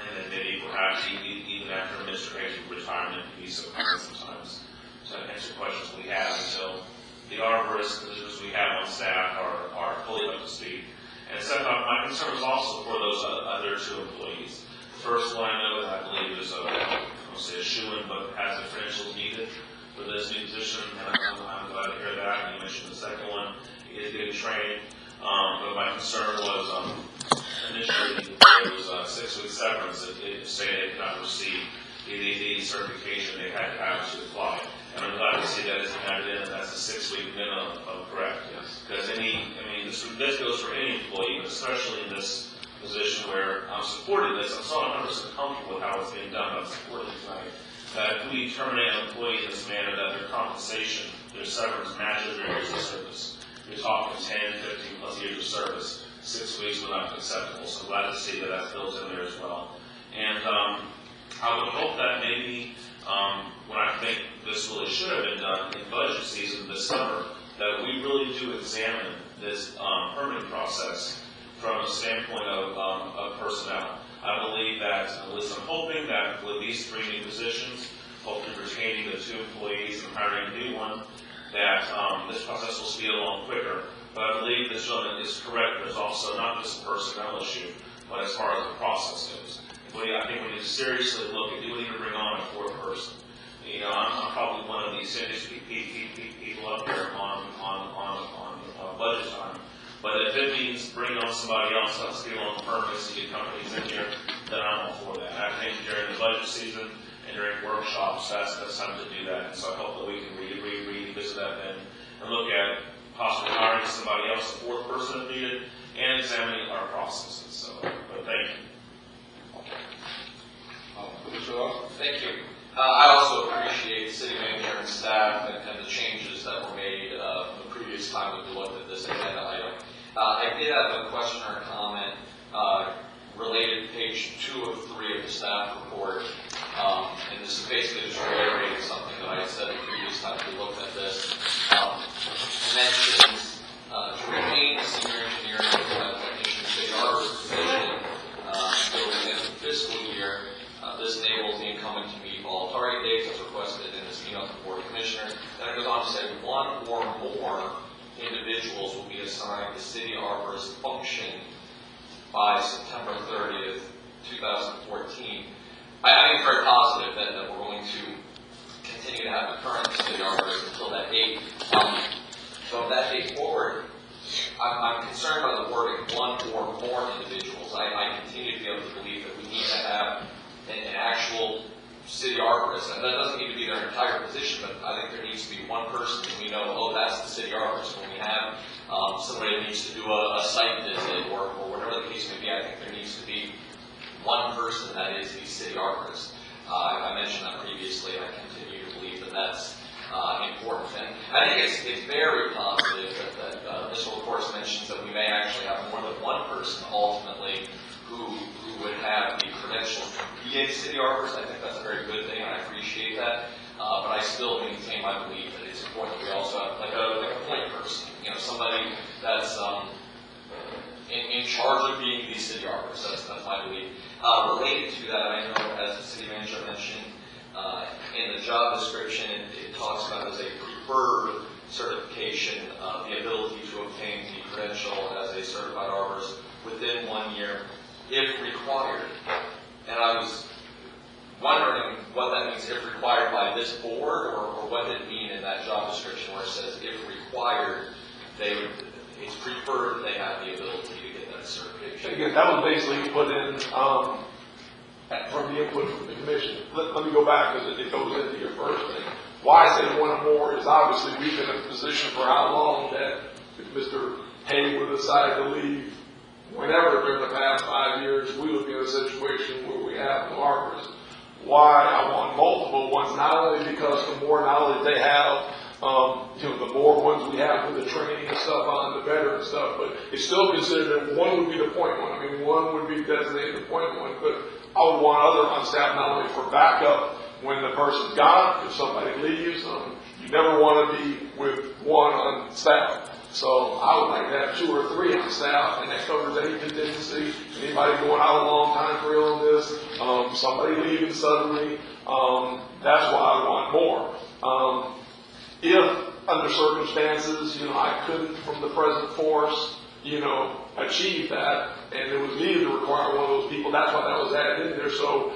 [SPEAKER 14] And then maybe perhaps even after Mr. Hayes' retirement, he'd be so kind sometimes to answer questions we have until the arborist positions we have on staff are fully up to speed. And second, my concern is also for those other two employees. The first one I know that I believe is I won't say a shoo-in, but has the credentials needed for this new position, and I'm glad to hear that. And you mentioned the second one is getting trained, but my concern was initially there was a 6-week severance that they say they could not receive the certification they had to have to apply. And I'm glad to see that it's added in, and that's a 6-week minimum, correct? Yes. Because this goes for any employee, but especially in this position where I'm supporting this, I'm still not 100% comfortable with how it's being done, but I'm supporting it tonight. That if we terminate an employee in this manner, that their compensation, their severance matches their years of service. You're talking 10, 15 plus years of service. 6 weeks would not be acceptable. So I'm glad to see that that's built in there as well. And I would hope that maybe when I think this really should have been done in budget season this summer, that we really do examine this permitting process from a standpoint of personnel. I believe that, at least I'm hoping that with these 3 new positions, hopefully retaining the 2 employees and hiring a new one, that this process will speed along quicker. But I believe this gentleman is correct. There's also not just a personnel issue, but as far as the process goes. I think we need to seriously look at, do we need to bring on a 4th person? You know, I'm probably one of these industry people up here on budget time. But if it means bringing on somebody else to speed along permits and get companies in here, then I'm all for that. I think during the budget season and during workshops, that's time to do that. And so I hope that we can revisit that then and look at possibly hiring somebody else, a 4th person if needed, and examining our processes. So, but thank you.
[SPEAKER 11] Thank you. I also appreciate the city manager and staff and the changes that were made from the previous time that we looked at this agenda item. I did have a question or a comment related to page 2 of 3 of the staff report. And this is basically just reiterating something that I said the previous time we looked at this. Mentions to retain senior engineering technician city arborist position until the end of the fiscal year. This enables the incumbent to meet all target dates as requested in this email to the Board of Commissioners. Then it goes on to say 1 or more individuals will be assigned the city arborist function by September 30th, 2014. I am very positive that we're going to continue to have the current city arborist until that date. From that date forward, I'm concerned by the wording 1 or more individuals. I continue to be able to believe that we need to have an actual city arborist, and that doesn't need to be their entire position, but I think there needs to be one person who we know, oh, that's the city arborist. When we have somebody that needs to do a site visit or whatever the case may be, I think there needs to be one person that is the city arborist. I mentioned that previously, and I continue to believe that that's important. And I think it's very positive that this report mentions that we may actually have more than one person ultimately who would have the credentials to be a city arborist. I think that's a very good thing, and I appreciate that. But I still maintain my belief that it's important that we also have like a point person, somebody that's in charge of being the city arborist. That's my belief. Related to that, I know as the city manager mentioned in the job description, it talks about as a preferred certification, the ability to obtain the credential as a certified arborist within 1 year, if required. And I was wondering what that means, if required by this board, or what did it mean in that job description where it says if required, it's preferred they have the ability to get that certification.
[SPEAKER 13] Again, that was basically put in from the input from the commission. Let me go back because it goes into your first thing. Why I say 1 or more is obviously we've been in a position for how long that if Mr. Hay would decide to leave whenever during the past 5 years, we would be in a situation where we have no arborists. Why I want multiple ones, not only because the more knowledge they have, the more ones we have with the training and stuff on, the better and stuff, but it's still considered that 1 would be the point 1. I mean, 1 would be designated the point 1, but I would want other on staff not only for backup when the person's gone, if somebody leaves, you never want to be with one on staff. So I would like to have 2 or 3 on staff, and that covers any contingency, anybody going out a long time for illness, somebody leaving suddenly. That's why I want more. If under circumstances, I couldn't from the present force, achieve that, and it was needed to require one of those people, that's why that was added in there, so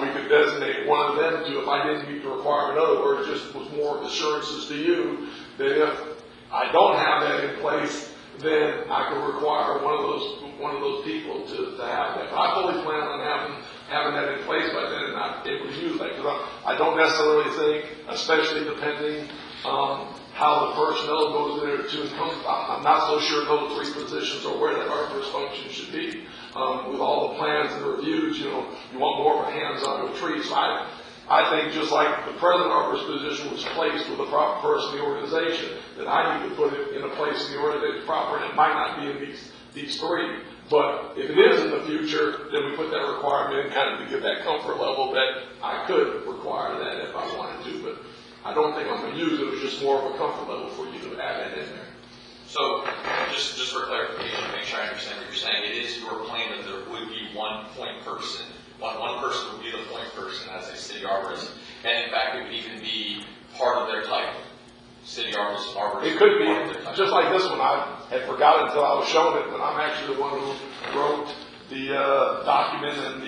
[SPEAKER 13] we could designate one of them to, if I didn't meet the requirement, in other words, just was more assurances to you, that if I don't have that in place, then I can require one of those people to have that. But I fully plan on having that in place by then and not able to use that, because I don't necessarily think, especially depending how the personnel goes in there to encompass. I'm not so sure those 3 positions or where that arborist function should be. With all the plans and reviews, you want more of a hands-on with trees. So I think just like the present arborist position was placed with the proper person in the organization, that I need to put it in a place in the organization proper, and it might not be in these 3. But if it is in the future, then we put that requirement in kind of to give that comfort level that I could require that if I wanted to. But I don't think I'm going to use it. It was just more of a comfort level for you to add that in there.
[SPEAKER 11] So, just for clarification, to make sure I understand what you're saying, it is your plan that there would be one point person. One person would be the point person as a city arborist. And in fact, it would even be part of their title. City arborist.
[SPEAKER 13] It could be, just like this one. I had forgotten until I was shown it, but I'm actually the one who wrote the document and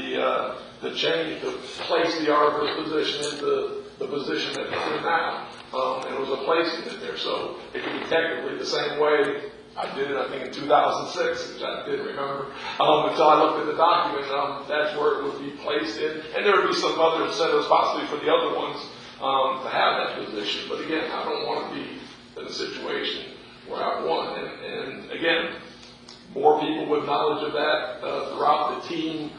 [SPEAKER 13] the change to place the arborist position into the position that it's in now. And it was a placement in there, so it could be technically the same way. I did it, I think, in 2006, which I didn't remember, until I looked at the document. That's where it would be placed in. And there would be some other incentives possibly for the other ones to have that position. But again, I don't want to be in a situation where I've won. And again, more people with knowledge of that throughout the team,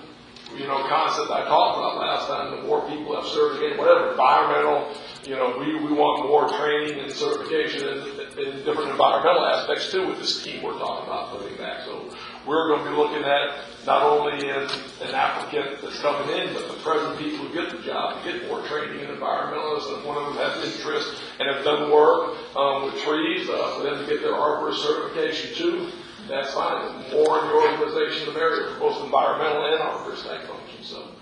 [SPEAKER 13] concept I talked about last time, the more people have served, again, whatever, environmental, we want more training and certification in different environmental aspects too with this team we're talking about putting back. So we're going to be looking at not only an applicant that's coming in, but the present people who get the job to get more training in environmentalists, and one of them has interest and have done work with trees, for them to get their arborist certification too. That's fine. The more in the organization, the merrier for both environmental and arborist type functions. So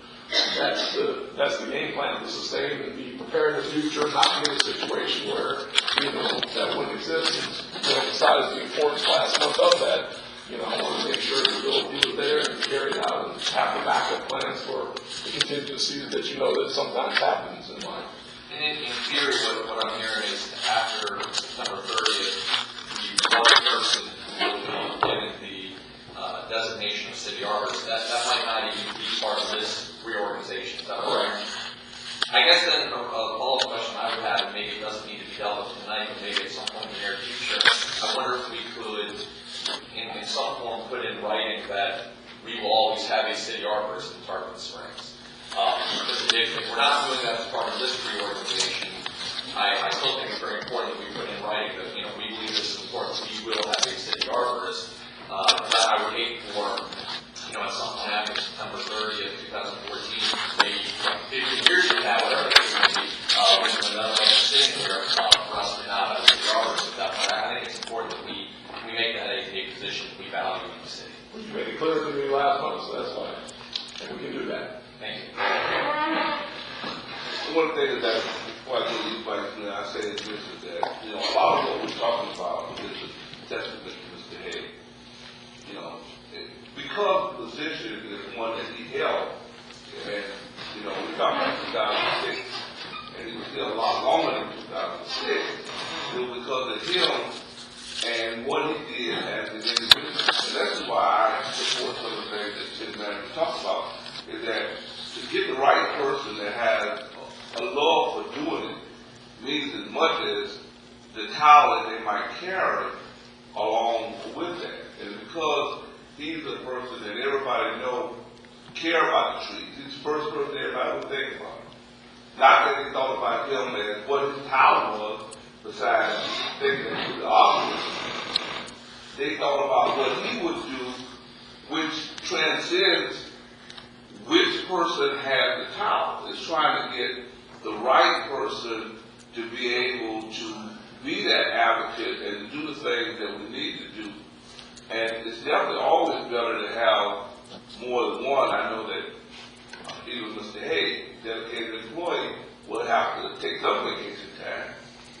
[SPEAKER 13] that's the game plan to sustain and be prepared in the future, not be in a situation where that wouldn't exist. And besides the importance last month of that, I want to make sure the ability is there and carry it out and have the backup plans for the contingencies that that sometimes happens in life.
[SPEAKER 11] And in theory, what I'm hearing is after September 30th, the one person will be given the designation of city arborist. That might not even be part of this reorganization. Is that correct? I guess then a follow-up question I would have, and maybe it doesn't need to be dealt with tonight, but maybe at some point in the near future, I wonder if we could, in some form, put in writing that we will always have a city arborist in Tarpon Springs. Because if we're not doing that as part of this reorganization, I still think it's very important that we put in writing that, we believe this is important. We will have a city arborist. I would hate for, at some point after September 30th, 2014, maybe 50 years from now, whatever it may be, when another sitting here, for us to not have a city arborist at that point. I think it's important that we make that a position we value in the city.
[SPEAKER 13] You made it clear to me last month, so that's fine. And we can do that.
[SPEAKER 11] Thank you.
[SPEAKER 2] One thing that I say is this, is that, a lot of what we're talking about is a testament to Mr. Hay. Because the position is one that he held, and, we're talking about 2006, and he was still a lot longer than 2006, it was because of him and what he did as an individual. And that's why I support some of the things that city manager talked about, is that to get the right person that has a love for doing it means as much as the talent they might carry along with that. And because he's the person that everybody care about the trees. He's the first person everybody would think about. Not that they thought about him as what his talent was, besides thinking that he was the opposite. They thought about what he would do, which transcends which person has the towel. It's trying to get the right person to be able to be that advocate and do the things that we need to do. And it's definitely always better to have more than one. I know that even Mr. Hay, dedicated employee, will have to take some vacation time.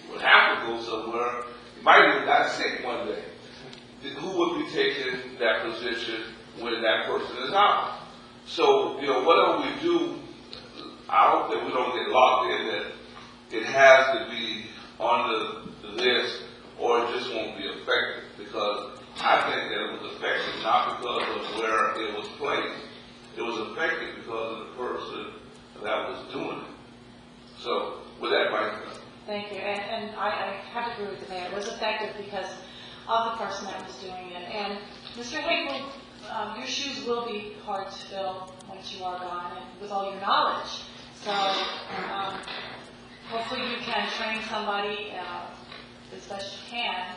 [SPEAKER 2] He would have to go somewhere. He might even got sick one day. Who would be taking that position when that person is out? So, whatever we do, I hope that we don't get locked in that it has to be on the list or it just won't be effective, because I think that it was effective not because of where it was placed. It was effective because of the person that was doing it. So, with that, Mike.
[SPEAKER 16] Thank you. And I have to agree with the mayor. It was effective because of the person that was doing it. And Mr. Hagel, your shoes will be hard to fill once you are gone, and with all your knowledge. So hopefully you can train somebody as best you can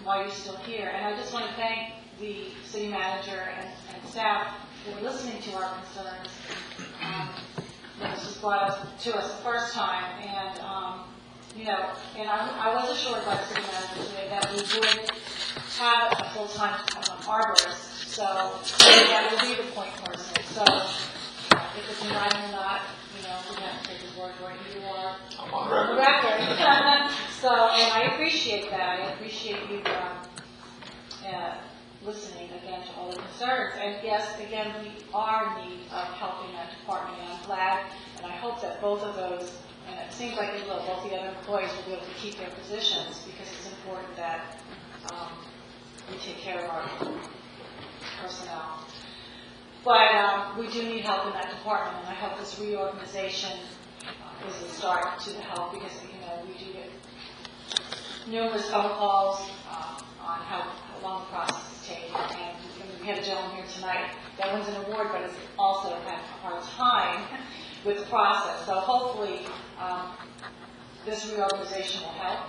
[SPEAKER 16] while you're still here. And I just want to thank the city manager and staff for listening to our concerns. This was brought up to us the first time, and and I was assured by the city manager today that we would have a full-time arborist, so that will be the point person. So if it's invited or not, we have to take his word for it. You are on the record. So, and I appreciate that. I appreciate you listening again to all the concerns. And yes, again, we are in need of helping that department, and I'm glad, and I hope that both of those, and it seems like it will, both the other employees will be able to keep their positions, because it's important that we take care of our personnel. But we do need help in that department, and I hope this reorganization is a start to the help, because we do get numerous phone calls on how long the process is taking. And we had a gentleman here tonight that wins an award, but has also had a hard time with the process. So hopefully this reorganization will help.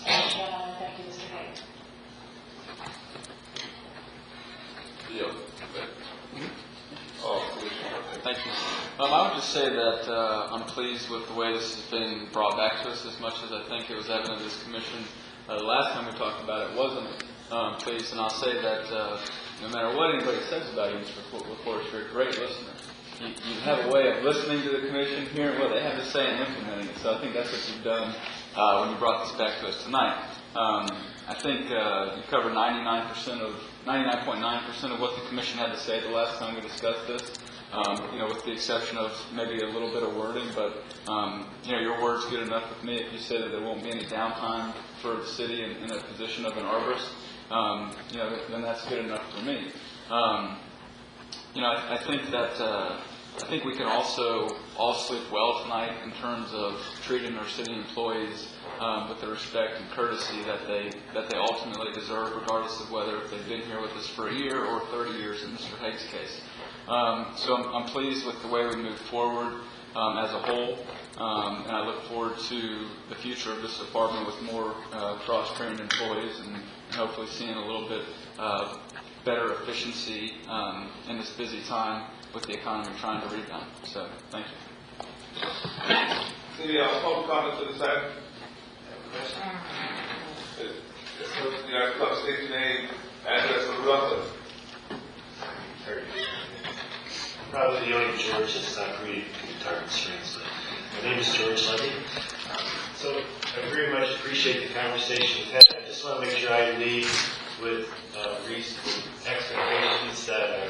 [SPEAKER 16] And again, I want to thank you, Mr. Hayes.
[SPEAKER 7] Thank you. I would just say that I'm pleased with the way this has been brought back to us, as much as I think it was evident this commission. The last time we talked about it wasn't pleased, and I'll say that no matter what anybody says about you, Mr. LaForest, you're a great listener. You have a way of listening to the commission, hearing what they have to say, and implementing it. So I think that's what you've done when you brought this back to us tonight. I think you covered 99.9% of what the commission had to say the last time we discussed this. With the exception of maybe a little bit of wording, but your word's good enough with me. If you say that there won't be any downtime for the city in a position of an arborist, then that's good enough for me. I think we can also all sleep well tonight in terms of treating our city employees with the respect and courtesy that they ultimately deserve, regardless of whether they've been here with us for a year or 30 years in Mr. Haig's case. So I'm pleased with the way we move forward as a whole, and I look forward to the future of this department with more cross-trained employees, and hopefully seeing a little bit better efficiency in this busy time with the economy trying to rebound. So, thank you.
[SPEAKER 2] Any public comments to the side? State your name, address, and roughly.
[SPEAKER 5] Probably the only George that's not reading Tarpon Springs, but my name is George Levy. So I very much appreciate the conversation we've had. I just want to make sure I leave with reasonable expectations that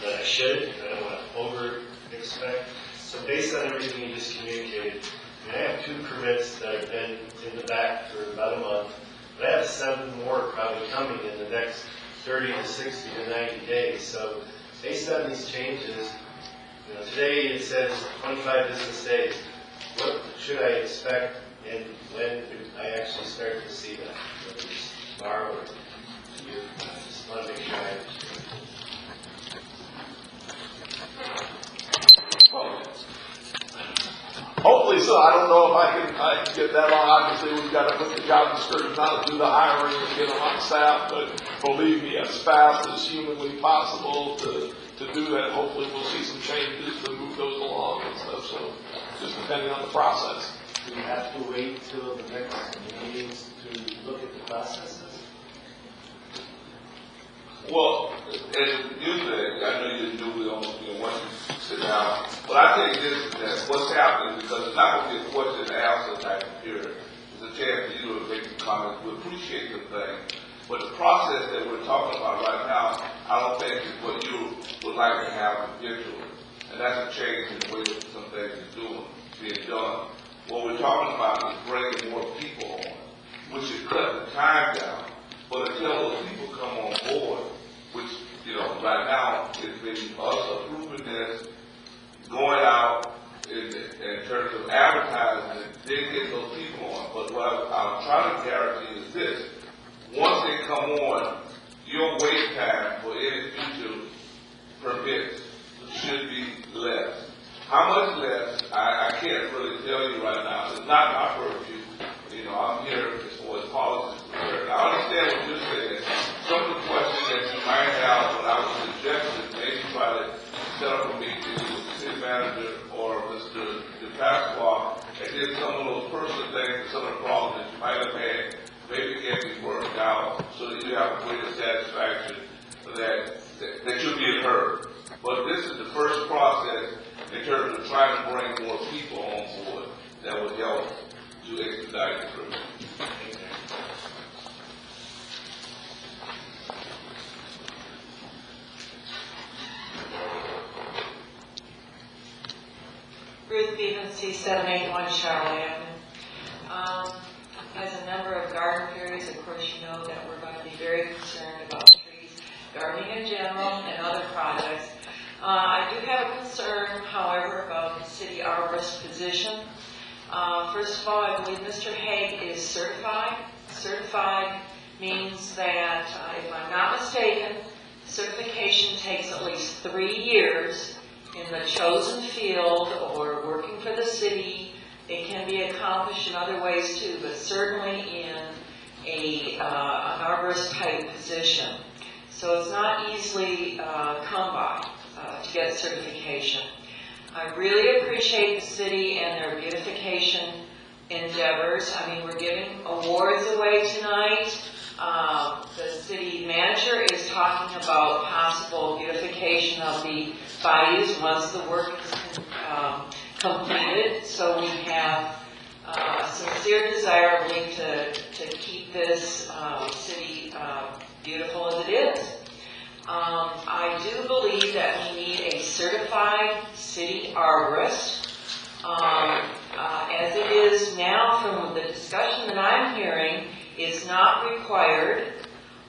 [SPEAKER 5] I should. I don't want to over-expect. So based on everything you just communicated, I have 2 permits that have been in the back for about a month, but I have 7 more probably coming in the next 30 to 60 to 90 days. So based on these changes, today it says 25 business days. What should I expect, and when do I actually start to see that? Whether it's tomorrow or year? I just want to make sure I understand.
[SPEAKER 13] Hopefully so. I don't know if I can get that on. Obviously, we've got to put the job description out and do the hiring and get them on staff, but believe me, as fast as humanly possible to to do that, hopefully we'll see some changes to move those along and stuff, so just depending on the process.
[SPEAKER 18] Do we have to wait till the next meetings to look at the processes?
[SPEAKER 2] Well, as you said, I know you do it on, once you sit down, but I think this, that what's happening, because it's not going to be a question and answer type of period. It's a chance for you to make some comments. We appreciate the thing, but the process that we're talking about right now, I don't think is what you would like to have eventually. And that's a change in the way that some things are being done. What we're talking about is bringing more people on, which should cut the time down. But until those people come on board, which, right now, it's been us approving this, going out in terms of advertising, then get those people on. But what I'm trying to guarantee is this: once they come on, your wait time for any future permits should be less. How much less, I can't really tell you right now. It's not my purview. I'm here as far as policy is concerned. I understand what you're saying. Some of the questions that you might have, what I would suggest is maybe try to set up a meeting with the city manager or Mr. DePasqua, and then some of those personal things, some of the problems that you might have had, maybe get these worked out so that you have a greater satisfaction that you're being heard. But this is the first process in terms of trying to bring more people on board that would help to expedite the process.
[SPEAKER 8] Ruth Bevan, C781 Charlotte Avenue. As a member of garden periods, of course you know that we're going to be very concerned about trees, gardening in general, and other projects. I do have a concern, however, about the city arborist position. First of all, I believe Mr. Haig is certified. Certified means that, if I'm not mistaken, certification takes at least 3 years in the chosen field or working for the city. It can be accomplished in other ways too, but certainly in an arborist type position. So it's not easily come by to get certification. I really appreciate the city and their beautification endeavors. I mean, we're giving awards away tonight. The city manager is talking about possible beautification of the bayous once the work is completed. So we have a sincere desire, I believe, to keep this city beautiful as it is. I do believe that we need a certified city arborist. As it is now, from the discussion that I'm hearing, it's not required.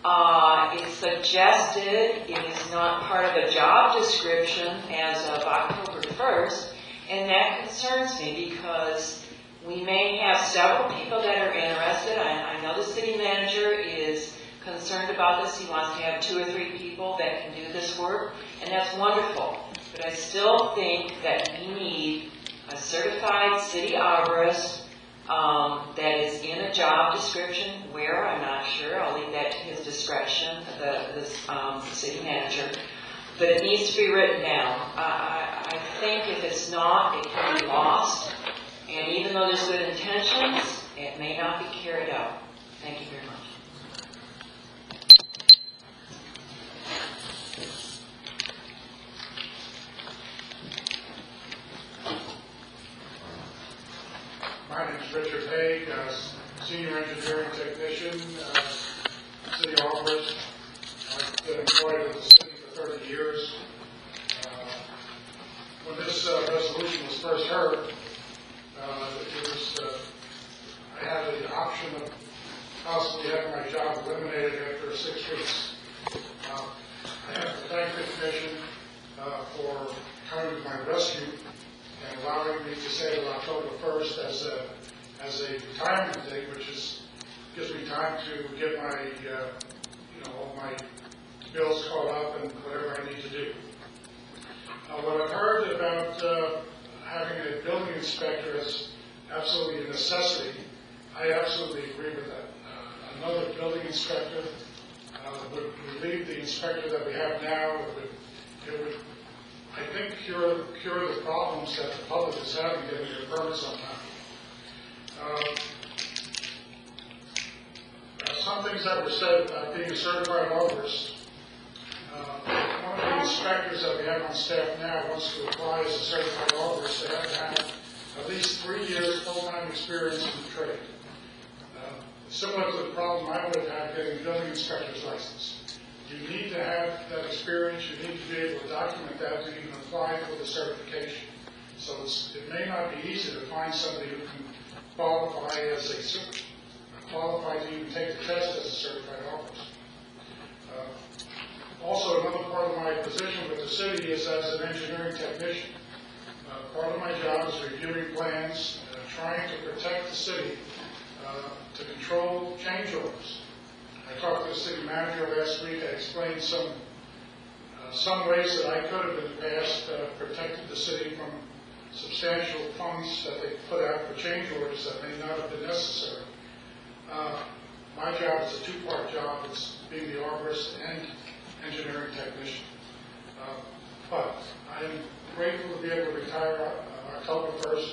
[SPEAKER 8] It's suggested. It is not part of a job description as of October 1st, and that concerns me because we may have several people that are interested. I know the city manager is concerned about this. He wants to have 2 or 3 people that can do this work, and that's wonderful. But I still think that we need a certified city arborist that is in a job description. Where, I'm not sure. I'll leave that to his discretion, the city manager. But it needs to be written down. I think if it's not, it can be lost. And even though there's good intentions, it may not be carried out. Thank you very much.
[SPEAKER 9] My name is Richard Haig, Senior Engineering Technician, City Arborist. I've been employed with the city for 30 years. When this resolution was first heard, I had the option of possibly having my job eliminated after 6 weeks. I have to thank the Commission for coming to my rescue and allowing me to say October 1st as a retirement date, which gives me time to get my all my bills caught up and whatever I need to do. What I've heard about having a building inspector is absolutely a necessity. I absolutely agree with that. Another building inspector would relieve the inspector that we have now. It it would, I think, cure the problems that the public is having getting their permits on time. Some things that were said about being a certified arborist. One of the inspectors that we have on staff now wants to apply as a certified arborist. They have to have at least 3 years full-time experience in the trade. Similar to the problem I would have had getting a building inspector's license. You need to have that experience. You need to be able to document that to even apply for the certification. So it may not be easy to find somebody who can qualify to even take the test as a certified arborist. Also, another part of my position with the city is as an engineering technician. Part of my job is reviewing plans, trying to protect the city, to control change orders. I talked to the city manager last week. I explained some ways that I could have in the past protected the city from substantial funds that they put out for change orders that may not have been necessary. My job is a two-part job. It's being the arborist and engineering technician. But I am grateful to be able to retire October 1st,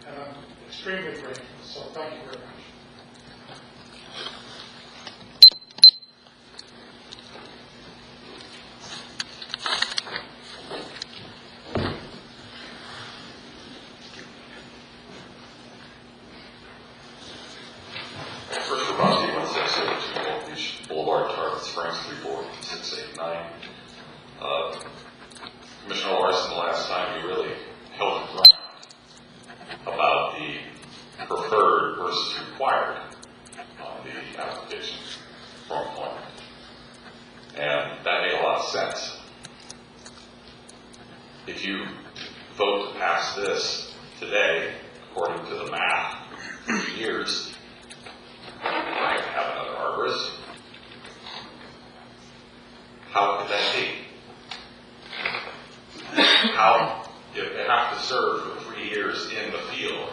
[SPEAKER 9] and I'm extremely grateful. So thank you very much.
[SPEAKER 2] First, for Bounty 1602 Long Beach Boulevard, Tarpon Springs 34689. Commissioner Larson, the last time you really held the ground about the preferred versus required on the application for employment. And that made a lot of sense. If you vote to pass this today, according to the math, 3 years, you're going to have another arborist. How could that be? How, if they have to serve for 3 years in the field,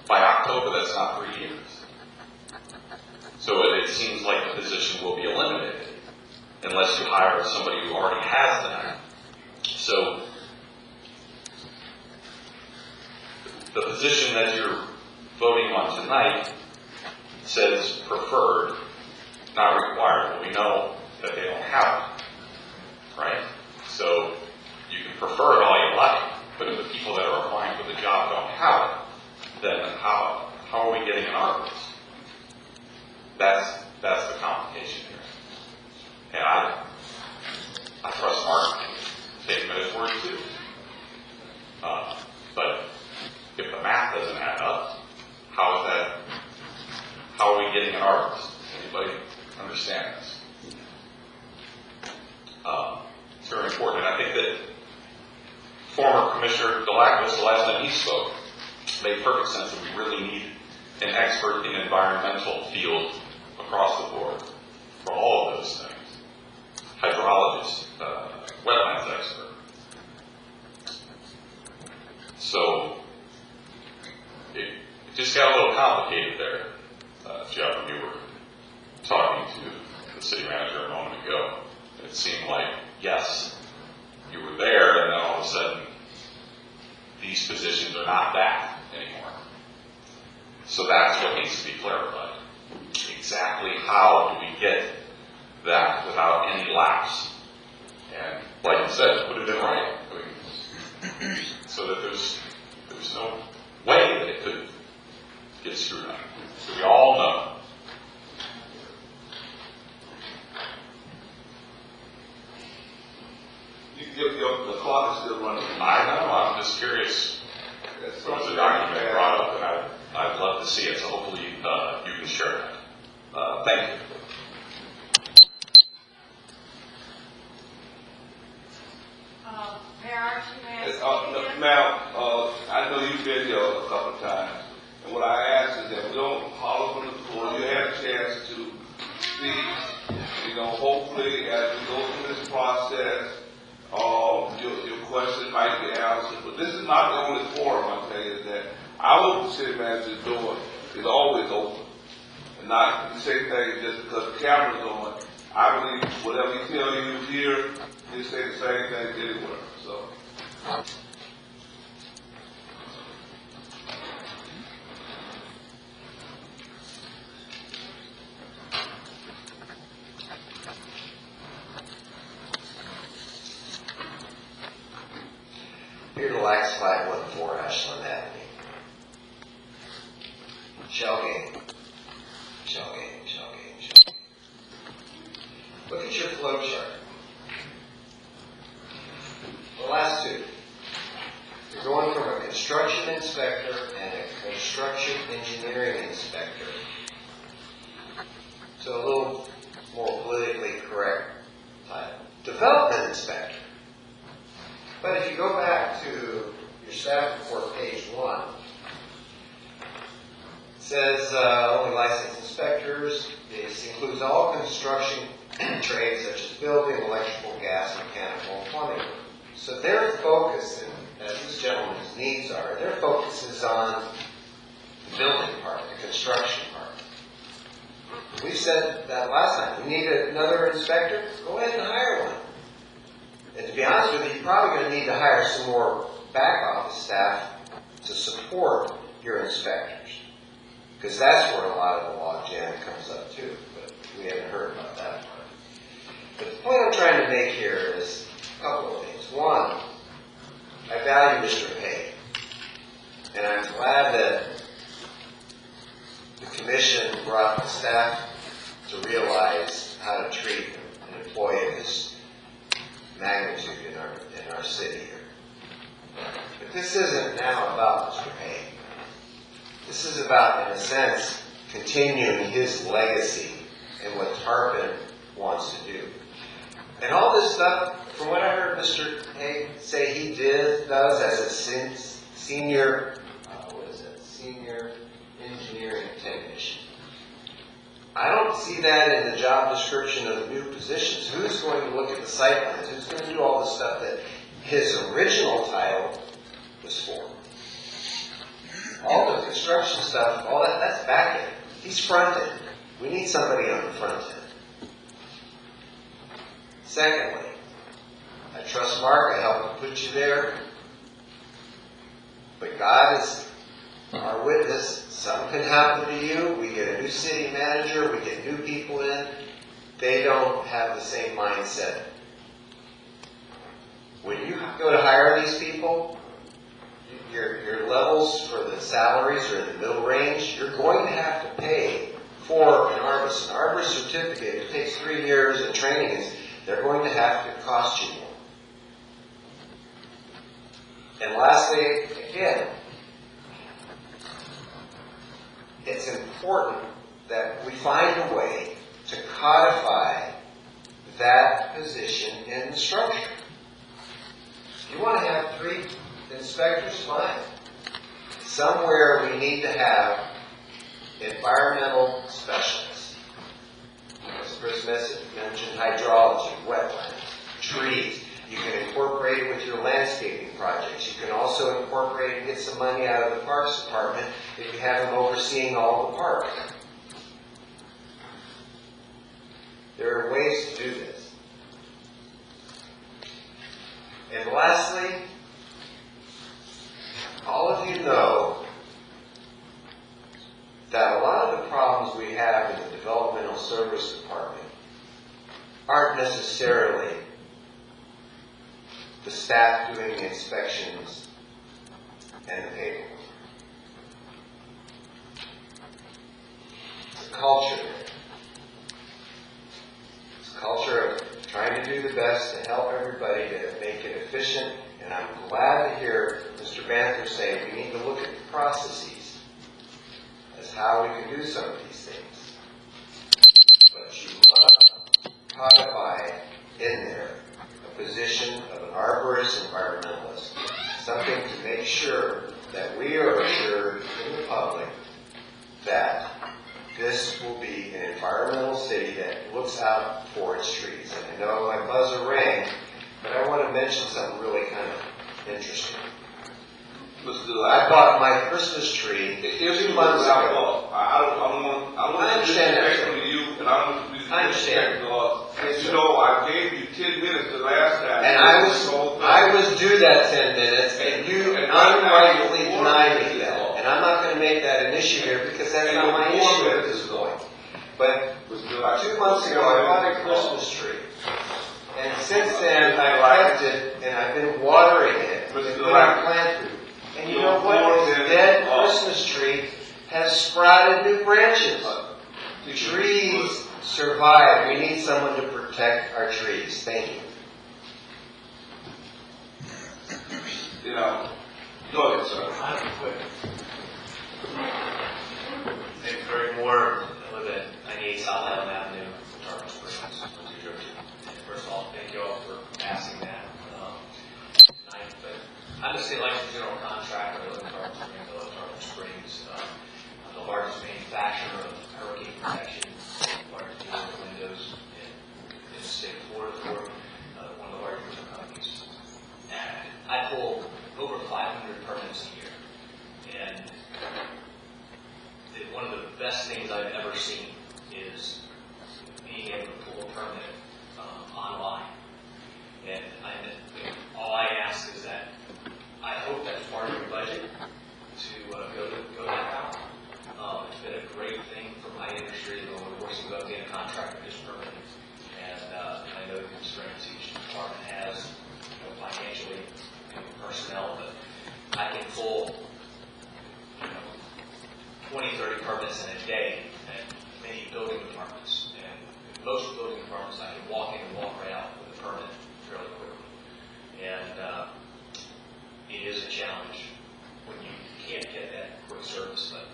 [SPEAKER 2] by October that's not 3 years. So it seems like the position will be eliminated unless you hire somebody who already has that. So the position that you're voting on tonight says preferred, not required. But we know that they don't have it, right? So you can prefer it all you like, but if the people that are applying for the job don't have it, then how are we getting an arborist? That's the complication here. And I trust Mark to take him at his word too. But if the math doesn't add up, how are we getting an arborist? Anybody understand this? It's very important. And I think that former Commissioner Galactus, the last time he spoke, made perfect sense that we really need an expert in environmental field across the board for all of those things. Hydrologist, wetlands expert. So it just got a little complicated there, Jeff, when you were talking to the city manager a moment ago. It seemed like, yes, you were there, and then all of a sudden, these positions are not that anymore. So that's what needs to be clarified. Exactly how do we get that without any lapse? And like you said, put it in writing. So that there's no way that it could get screwed up. So we all know.
[SPEAKER 15] The clock is still running.
[SPEAKER 2] I know. I'm just curious. There was a document brought up, and I'd love to see it. So hopefully you can share that. Thank you.
[SPEAKER 8] Mayor Archie,
[SPEAKER 15] Ma'am, I know you've been here a couple of times, and what I ask is that we don't holler from the floor. You have a chance to speak. Hopefully, as we go through this process, your question might be answered. But this is not the only forum, I tell you, that our city manager's door is always open. And not the same thing just because the camera's on. I believe whatever he tells you here,
[SPEAKER 13] they say the same thing anywhere, so.
[SPEAKER 19] Here to Lax 514 Ashland Avenue. Shell game. Shell game, shell game, shell game. Look at your flow chart. The last two. You're going from a construction inspector and a construction engineering inspector to a little more politically correct title. Development inspector. But if you go back to your staff report, page 1, it says only licensed inspectors. This includes all construction trades such as building, electrical, gas, mechanical, and plumbing. So their focus, and as this gentleman's needs are, their focus is on the building part, the construction part. We said that last time. We need another inspector? Go ahead and hire one. And to be honest with you, you're probably going to need to hire some more back office staff to support your inspectors. Because that's where a lot of the log jam comes up too. But we haven't heard about that part. But the point I'm trying to make here is a couple of things. One, I value Mr. Hay. And I'm glad that the commission brought the staff to realize how to treat an employee of this magnitude in our city here. But this isn't now about Mr. Hay. This is about, in a sense, continuing his legacy and what Tarpon wants to do. And all this stuff, from what I heard Mr. Hay say he does as a senior engineering technician. I don't see that in the job description of the new positions. Who's going to look at the site plans? Who's going to do all the stuff that his original title was for? All the construction stuff, all that, that's back end. He's front end. We need somebody on the front end. Secondly, I trust Mark. I helped him put you there. But God is our witness. Something can happen to you. We get a new city manager. We get new people in. They don't have the same mindset. When you go to hire these people, your levels for the salaries are in the middle range. You're going to have to pay for an arborist. An arborist certificate, it takes 3 years, and training is, they're going to have to cost you more. And lastly, again, it's important that we find a way to codify that position in the structure. If you want to have 3 inspectors, fine. Somewhere we need to have environmental specialists. As Chris mentioned, hydrology, wetlands, trees. You can incorporate it with your landscaping projects. You can also incorporate and get some money out of the Parks Department if you have them overseeing all the parks. There are ways to do this. And lastly, all of you know that a lot of the problems we have in the Developmental Service Department aren't necessarily the staff doing the inspections and the paperwork. It's a culture there. It's a culture of trying to do the best to help everybody to make it efficient. And I'm glad to hear Mr. Banther say we need to look at the processes as how we can do some of these things. But you must codify in there a position of an arborist environmentalist, something to make sure that we are assured in the public that this will be an environmental city that looks out for its trees. And I know my buzzer rang, but I want to mention something really kind of interesting. I bought my Christmas tree 2 months ago. I understand that.
[SPEAKER 13] I understand.
[SPEAKER 19] Yes,
[SPEAKER 13] you know, I gave you 10 minutes the last
[SPEAKER 19] because that's not my issue at this point. But 2 months ago, I bought a Christmas tree. And since then, I've kept it, and I've been watering it, and putting plant food. And you know what? This dead Christmas tree has sprouted new branches. The trees survive. We need someone to protect our trees. Thank you.
[SPEAKER 2] You know, go ahead, sir.
[SPEAKER 5] I have a quick. Maybe very more with it. I need South Island Avenue, Tarpon Springs, New Jersey. First of all, thank you all for asking that tonight. But I'm the state licensed general contractor. I live in Tarpon Springs. I'm the largest manufacturer of hurricane protection, largest doors and windows in the state of Florida for one of the largest rental companies. I pull over 500 permits a year, and one of the best things I've ever seen is being able to pull a permit online. And all I ask is that I hope that's part of your budget to go that route. It's been a great thing for my industry when we're working about getting a contractor just permitted. And I know the constraints each department has, financially and personnel, but I can pull 20, 30 permits in a day at many building departments. And most building departments, I can walk in and walk right out with a permit fairly quickly. And it is a challenge when you can't get that quick service. But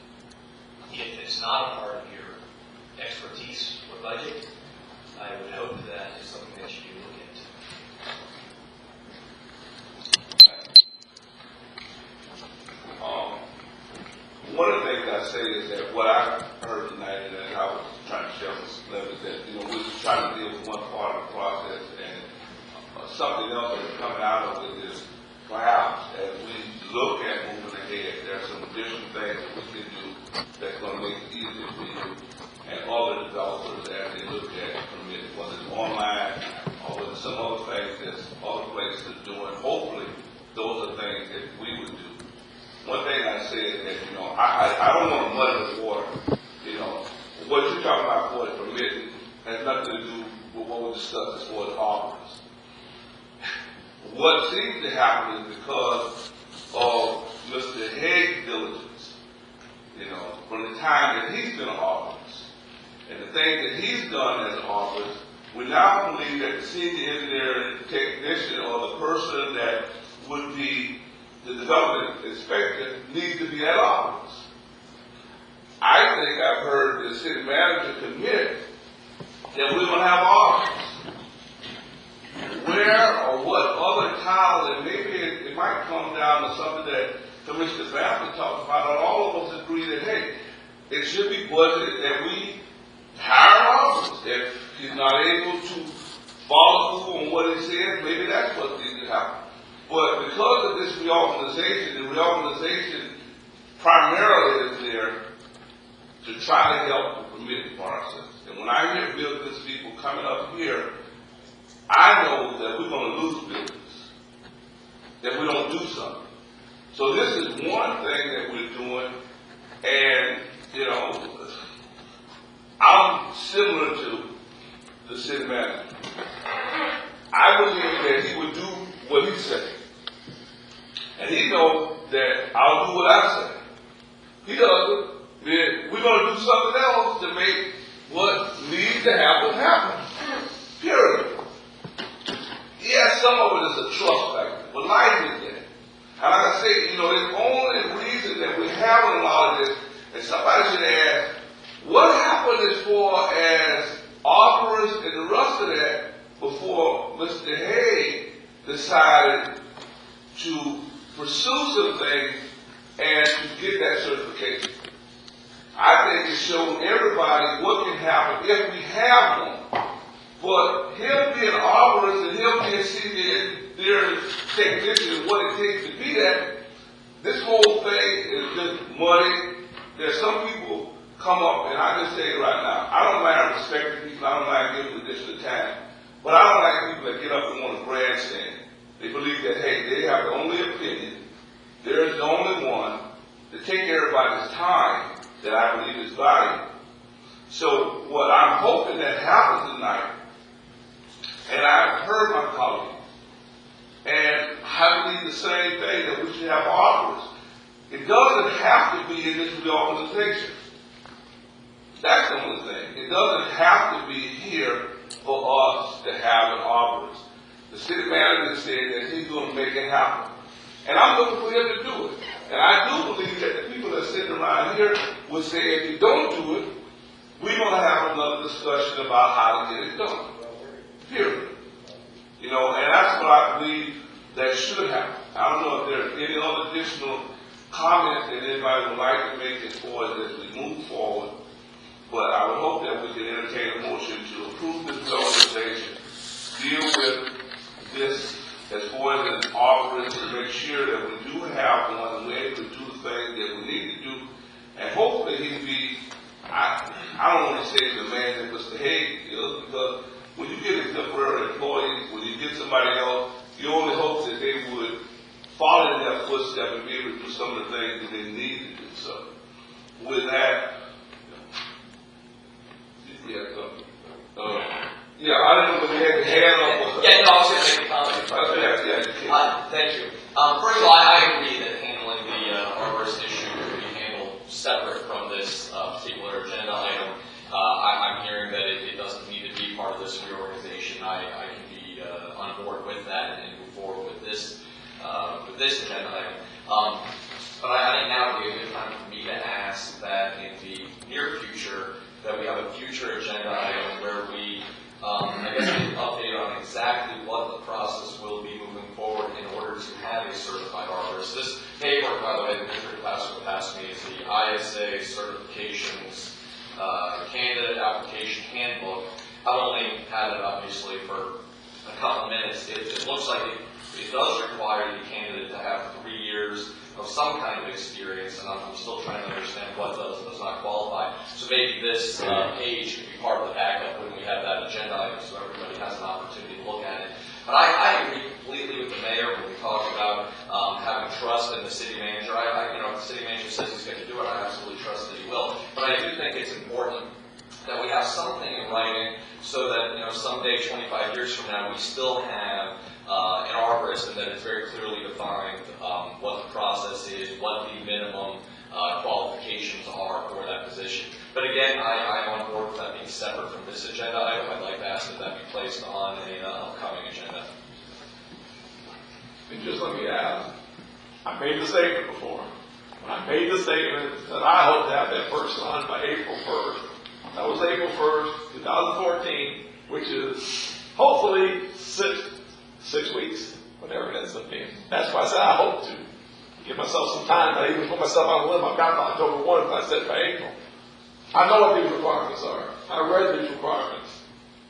[SPEAKER 5] if it's not a part of your expertise or budget, I would hope that is something that you do look into.
[SPEAKER 2] One of the things I say is that what I heard tonight, and I was trying to share with Slim, is that we're just trying to deal with one part of the process, and something else that's coming out of it is perhaps as we look at moving ahead, there's some additional things that we can do that's going to make it easier for you and other developers as they look at permitting, whether it's online or whether some other things that other places are doing. Hopefully, those are things that we would do. One thing I say is that, I don't want to muddy the water. What you're talking about for the permitting has nothing to do with what we discussed as far as offerings. What seems to happen is because of Mr. Haig's diligence, from the time that he's been in office, and the things that he's done as an office, we now believe that the senior engineering technician or the person that would be the development inspector needs to be at office. I think I've heard the city manager commit that we're going to have office. Where or what other tile, and maybe it might come down to something that Commissioner Bamford talked about, and all of us agree that, hey, it should be budgeted that we hire an office. If he's not able to follow through on what he said, maybe that's what needs to happen. But because of this reorganization, the reorganization primarily is there to try to help the permitting process. And when I hear business people coming up here, I know that we're going to lose business, that we don't do something. So this is one thing that we're doing, and, I'm similar to the city manager. I believe that he would do what he said. And he knows that I'll do what I say. He doesn't. Then we're going to do something else to make what needs to happen. Period. Yes, some of it is a trust factor, but life is that. And like I say, the only reason that we're having a lot of this, and somebody should ask, what happened as far as offers and the rest of that before Mr. Haig decided to pursue some things and to get that certification? I think it showed everybody what can happen if we have one. But him being an arborist and him being senior technician and what it takes to be that, this whole thing is just muddy. There's some people come up, and I just say it right now, I don't mind respecting people, I don't mind giving them additional time, but I don't like people that get up and want to grandstand. They believe that, hey, they have the only opinion, they're the only one, to take everybody's time, that I believe is valuable. So what I'm hoping that happens tonight, and I've heard my colleagues, and I believe the same thing, that we should have arborists. It doesn't have to be in this reorganization. That's the only thing. It doesn't have to be here for us to have an arborist. The city manager said that he's going to make it happen. And I'm looking for him to do it. And I do believe that the people that are sitting around here will say, if you don't do it, we're going to have another discussion about how to get it done. Period. You know, and that's what I believe that should happen. I don't know if there are any other additional comments that anybody would like to make as far as we move forward. But I would hope that we can entertain a motion to approve this organization, deal with this as far as an arborist, to make sure that we do have one and we're able to do the things that we need to do. And hopefully he'll be, I don't want to say the man that was the head, because when you get a temporary employee, when you get somebody else, you only hope that they would follow in their footsteps and be able to do some of the things that they need to do. So with that, yeah, I didn't know if we had the hand up.
[SPEAKER 11] Yeah, no, I was going to make a comment. Thank you. First of all, I agree that handling the arborist issue could be handled separate from this particular agenda item. I'm hearing that it doesn't need to be part of this reorganization. I can be on board with that and move forward with this agenda item. But I think now would be a good time for me to ask that in the near future that we have a future agenda item where we, I guess, get an update on exactly what the process will be moving forward in order to have a certified arborist. This paper, by the way, the district class will pass me is the ISA certifications candidate application handbook. I've only had it obviously for a couple minutes. It looks like it does require the candidate to have 3 years of some kind of experience, and I'm still trying to understand what does not qualify. So maybe this page could be part of the backup when we have that agenda item so everybody has an opportunity to look at it. But I agree completely with the mayor when we talk about having trust in the city manager. If the city manager says he's going to do it, I absolutely trust that he will. But I do think it's important that we have something in writing so that, someday, 25 years from now, we still have an arborist and that it's very clearly defined what the process is, what the minimum qualifications are for that position. But again, I'm on board with that being separate from this agenda item. I'd like to ask that that be placed on an upcoming agenda.
[SPEAKER 13] And just let me add, I made the statement before. When I made the statement that I hope to have that person on by April 1st, that was April 1st, 2014, which is hopefully six weeks, whatever it ends up being. That's why I said I hope to. Give myself some time. I even put myself on a limb. I've got to October 1, but I said by April. I know what these requirements are. I read these requirements.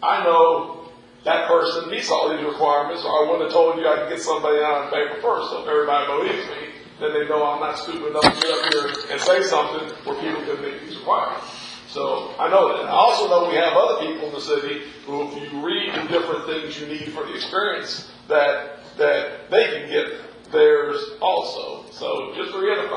[SPEAKER 13] I know that person meets all these requirements, or I wouldn't have told you I could get somebody on April 1st. So if everybody believes me, then they know I'm not stupid enough to get up here and say something where people can meet these requirements. So I know that. And I also know we have other people in the city who, if you read the different things you need for the experience, that they can get theirs also. So just to reiterate,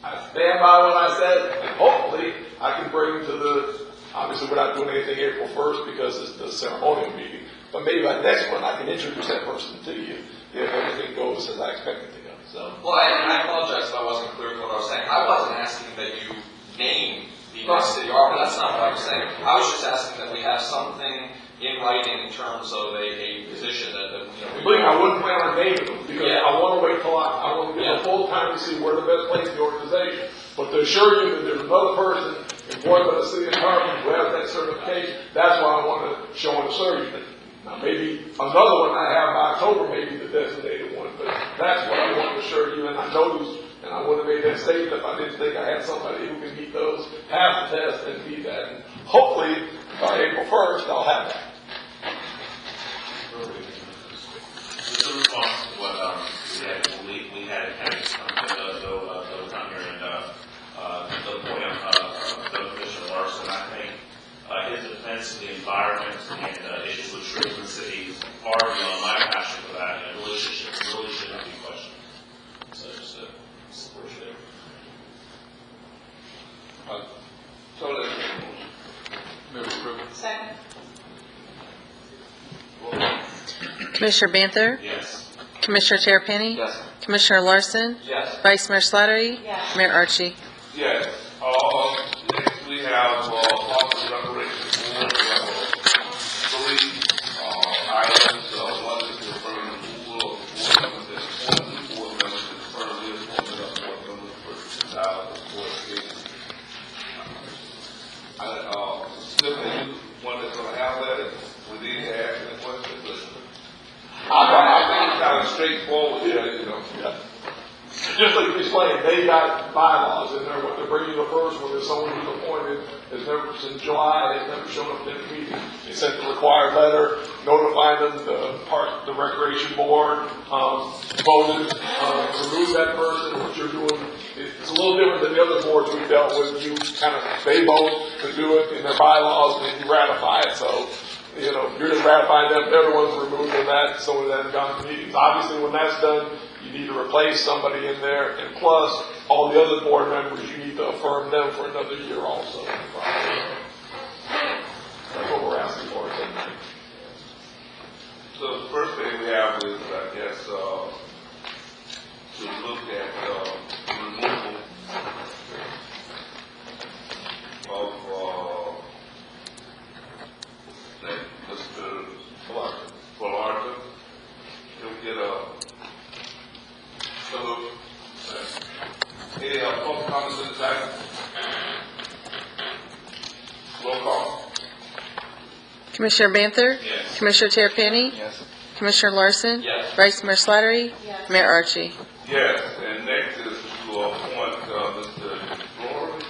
[SPEAKER 13] I stand by what I said, and hopefully I can bring to the, obviously we're not doing anything April 1st because it's the ceremonial meeting, but maybe by next one I can introduce that person to you if everything goes as I expect it to go. So.
[SPEAKER 11] Well, I apologize if I wasn't clear with what I was saying. I wasn't asking that you name the next city arbor. That's not what I was saying. I was just asking that we have something in writing in terms of a position that
[SPEAKER 13] Believe me, I wouldn't plan on naming them because I want to wait till I want to get a full time to see where the best place in the organization. But to assure you that there's another person employed by the city of Tarpon who has that certification, that's why I want to show and serve you. Now maybe another one I have by October may be the designated one, but that's what I want to assure you. And I know those, and I wouldn't have made that statement if I didn't think I had somebody who can meet those, have the test, and be that. And hopefully by April 1st, I'll have that.
[SPEAKER 14] Just a response to what we had those down here, and the point of Commissioner Larson, I think his defense of the environment and issues with trees in the city is far beyond my passion for that, and it really shouldn't be questioned. So just appreciate it.
[SPEAKER 16] Second.
[SPEAKER 12] Commissioner Banther?
[SPEAKER 14] Yes.
[SPEAKER 12] Commissioner Terrapini?
[SPEAKER 7] Yes.
[SPEAKER 12] Commissioner Larson?
[SPEAKER 14] Yes.
[SPEAKER 12] Vice Mayor Slattery?
[SPEAKER 16] Yes.
[SPEAKER 12] Mayor Archie?
[SPEAKER 2] Yes. Next we have, Parks and Recreation Board, three, items, one is to affirm removal of board members and appointment board members to confirm the appointment of board members for 2014. Simply, one that's gonna have that, we need to ask any questions, but I think it's kind of straightforward, yeah.
[SPEAKER 13] Just like you explained, they got bylaws in there, what they're bringing the first one is someone who's appointed, has never, since July, they've never shown up at the meeting. They sent the required letter notifying them, the recreation board, voted, to remove that person. What you're doing, it's a little different than the other boards we've dealt with. You they vote to do it in their bylaws and then you ratify it, so, you're just ratifying them, they're the ones removing that, so it hasn't gone to meetings. Obviously, when that's done, you need to replace somebody in there, and plus, all the other board members, you need to affirm them for another year also. That's what we're asking for tonight.
[SPEAKER 2] So the first thing we have is, I guess, to look at removal of Mr. Florida. Can we get a any public comments in this item? Roll call.
[SPEAKER 12] Commissioner Banther?
[SPEAKER 14] Yes.
[SPEAKER 12] Commissioner Terrapini?
[SPEAKER 7] Yes.
[SPEAKER 12] Commissioner Larson?
[SPEAKER 14] Yes.
[SPEAKER 12] Vice Mayor Slattery?
[SPEAKER 16] Yes.
[SPEAKER 12] Mayor Archie?
[SPEAKER 2] Yes, and next is to appoint Mr. Flory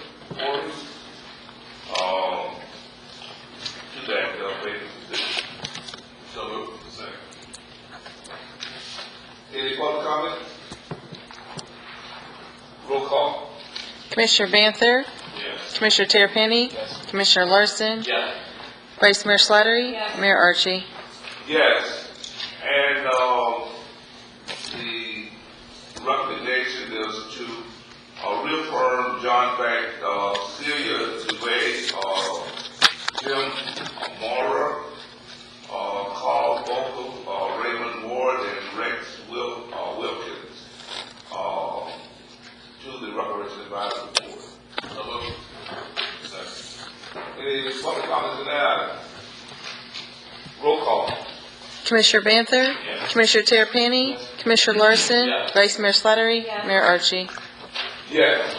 [SPEAKER 2] to that vacant position. So moved. Second. Any public comment? Roll call.
[SPEAKER 12] Commissioner Banther?
[SPEAKER 14] Yes.
[SPEAKER 12] Commissioner Terrapini?
[SPEAKER 7] Yes.
[SPEAKER 12] Commissioner Larson?
[SPEAKER 14] Yes.
[SPEAKER 12] Vice Mayor Slattery?
[SPEAKER 16] Yes.
[SPEAKER 12] Mayor Archie?
[SPEAKER 2] Yes, and the recommendation is to reaffirm John Bank, Celia DeWay, Jim Mora, Carl Vocal, Raymond Ward, and Rex Wilkins to the Recreation Advisory Board. So moved. Second. Any public comments in that? Roll call.
[SPEAKER 12] Commissioner Banther?
[SPEAKER 14] Yes.
[SPEAKER 12] Commissioner Terrapini?
[SPEAKER 7] Yes.
[SPEAKER 12] Commissioner Larson?
[SPEAKER 14] Yes.
[SPEAKER 12] Vice Mayor Slattery?
[SPEAKER 16] Yes.
[SPEAKER 12] Mayor Archie?
[SPEAKER 2] Yes.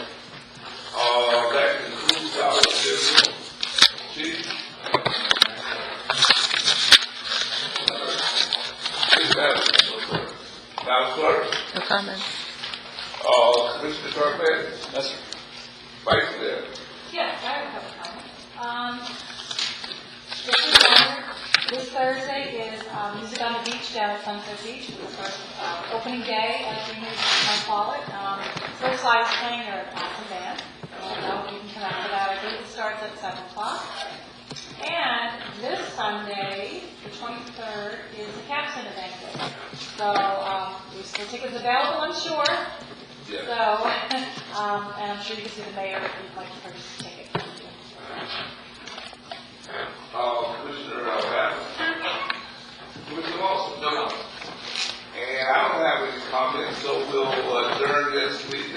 [SPEAKER 2] That concludes our agenda. Chief? Madam Clerk?
[SPEAKER 12] No comments.
[SPEAKER 2] Commissioner Tarpon?
[SPEAKER 7] Yes, sir.
[SPEAKER 2] Vice Mayor?
[SPEAKER 16] Yes, I have a couple comments. This Thursday is Music on the Beach down at Sunset Beach for the first opening day, as we call it. Surfside is playing their awesome band. You can come out for that. I believe it starts at 7 o'clock. And this Sunday, the 23rd, is the Capstan event day. So there's still tickets available, I'm sure.
[SPEAKER 2] Yes.
[SPEAKER 16] So, and I'm sure you can see the mayor if you'd like to purchase a ticket.
[SPEAKER 2] Commissioner Bass? Commissioner Lawson? No. And I don't have any comments, so we'll adjourn this week.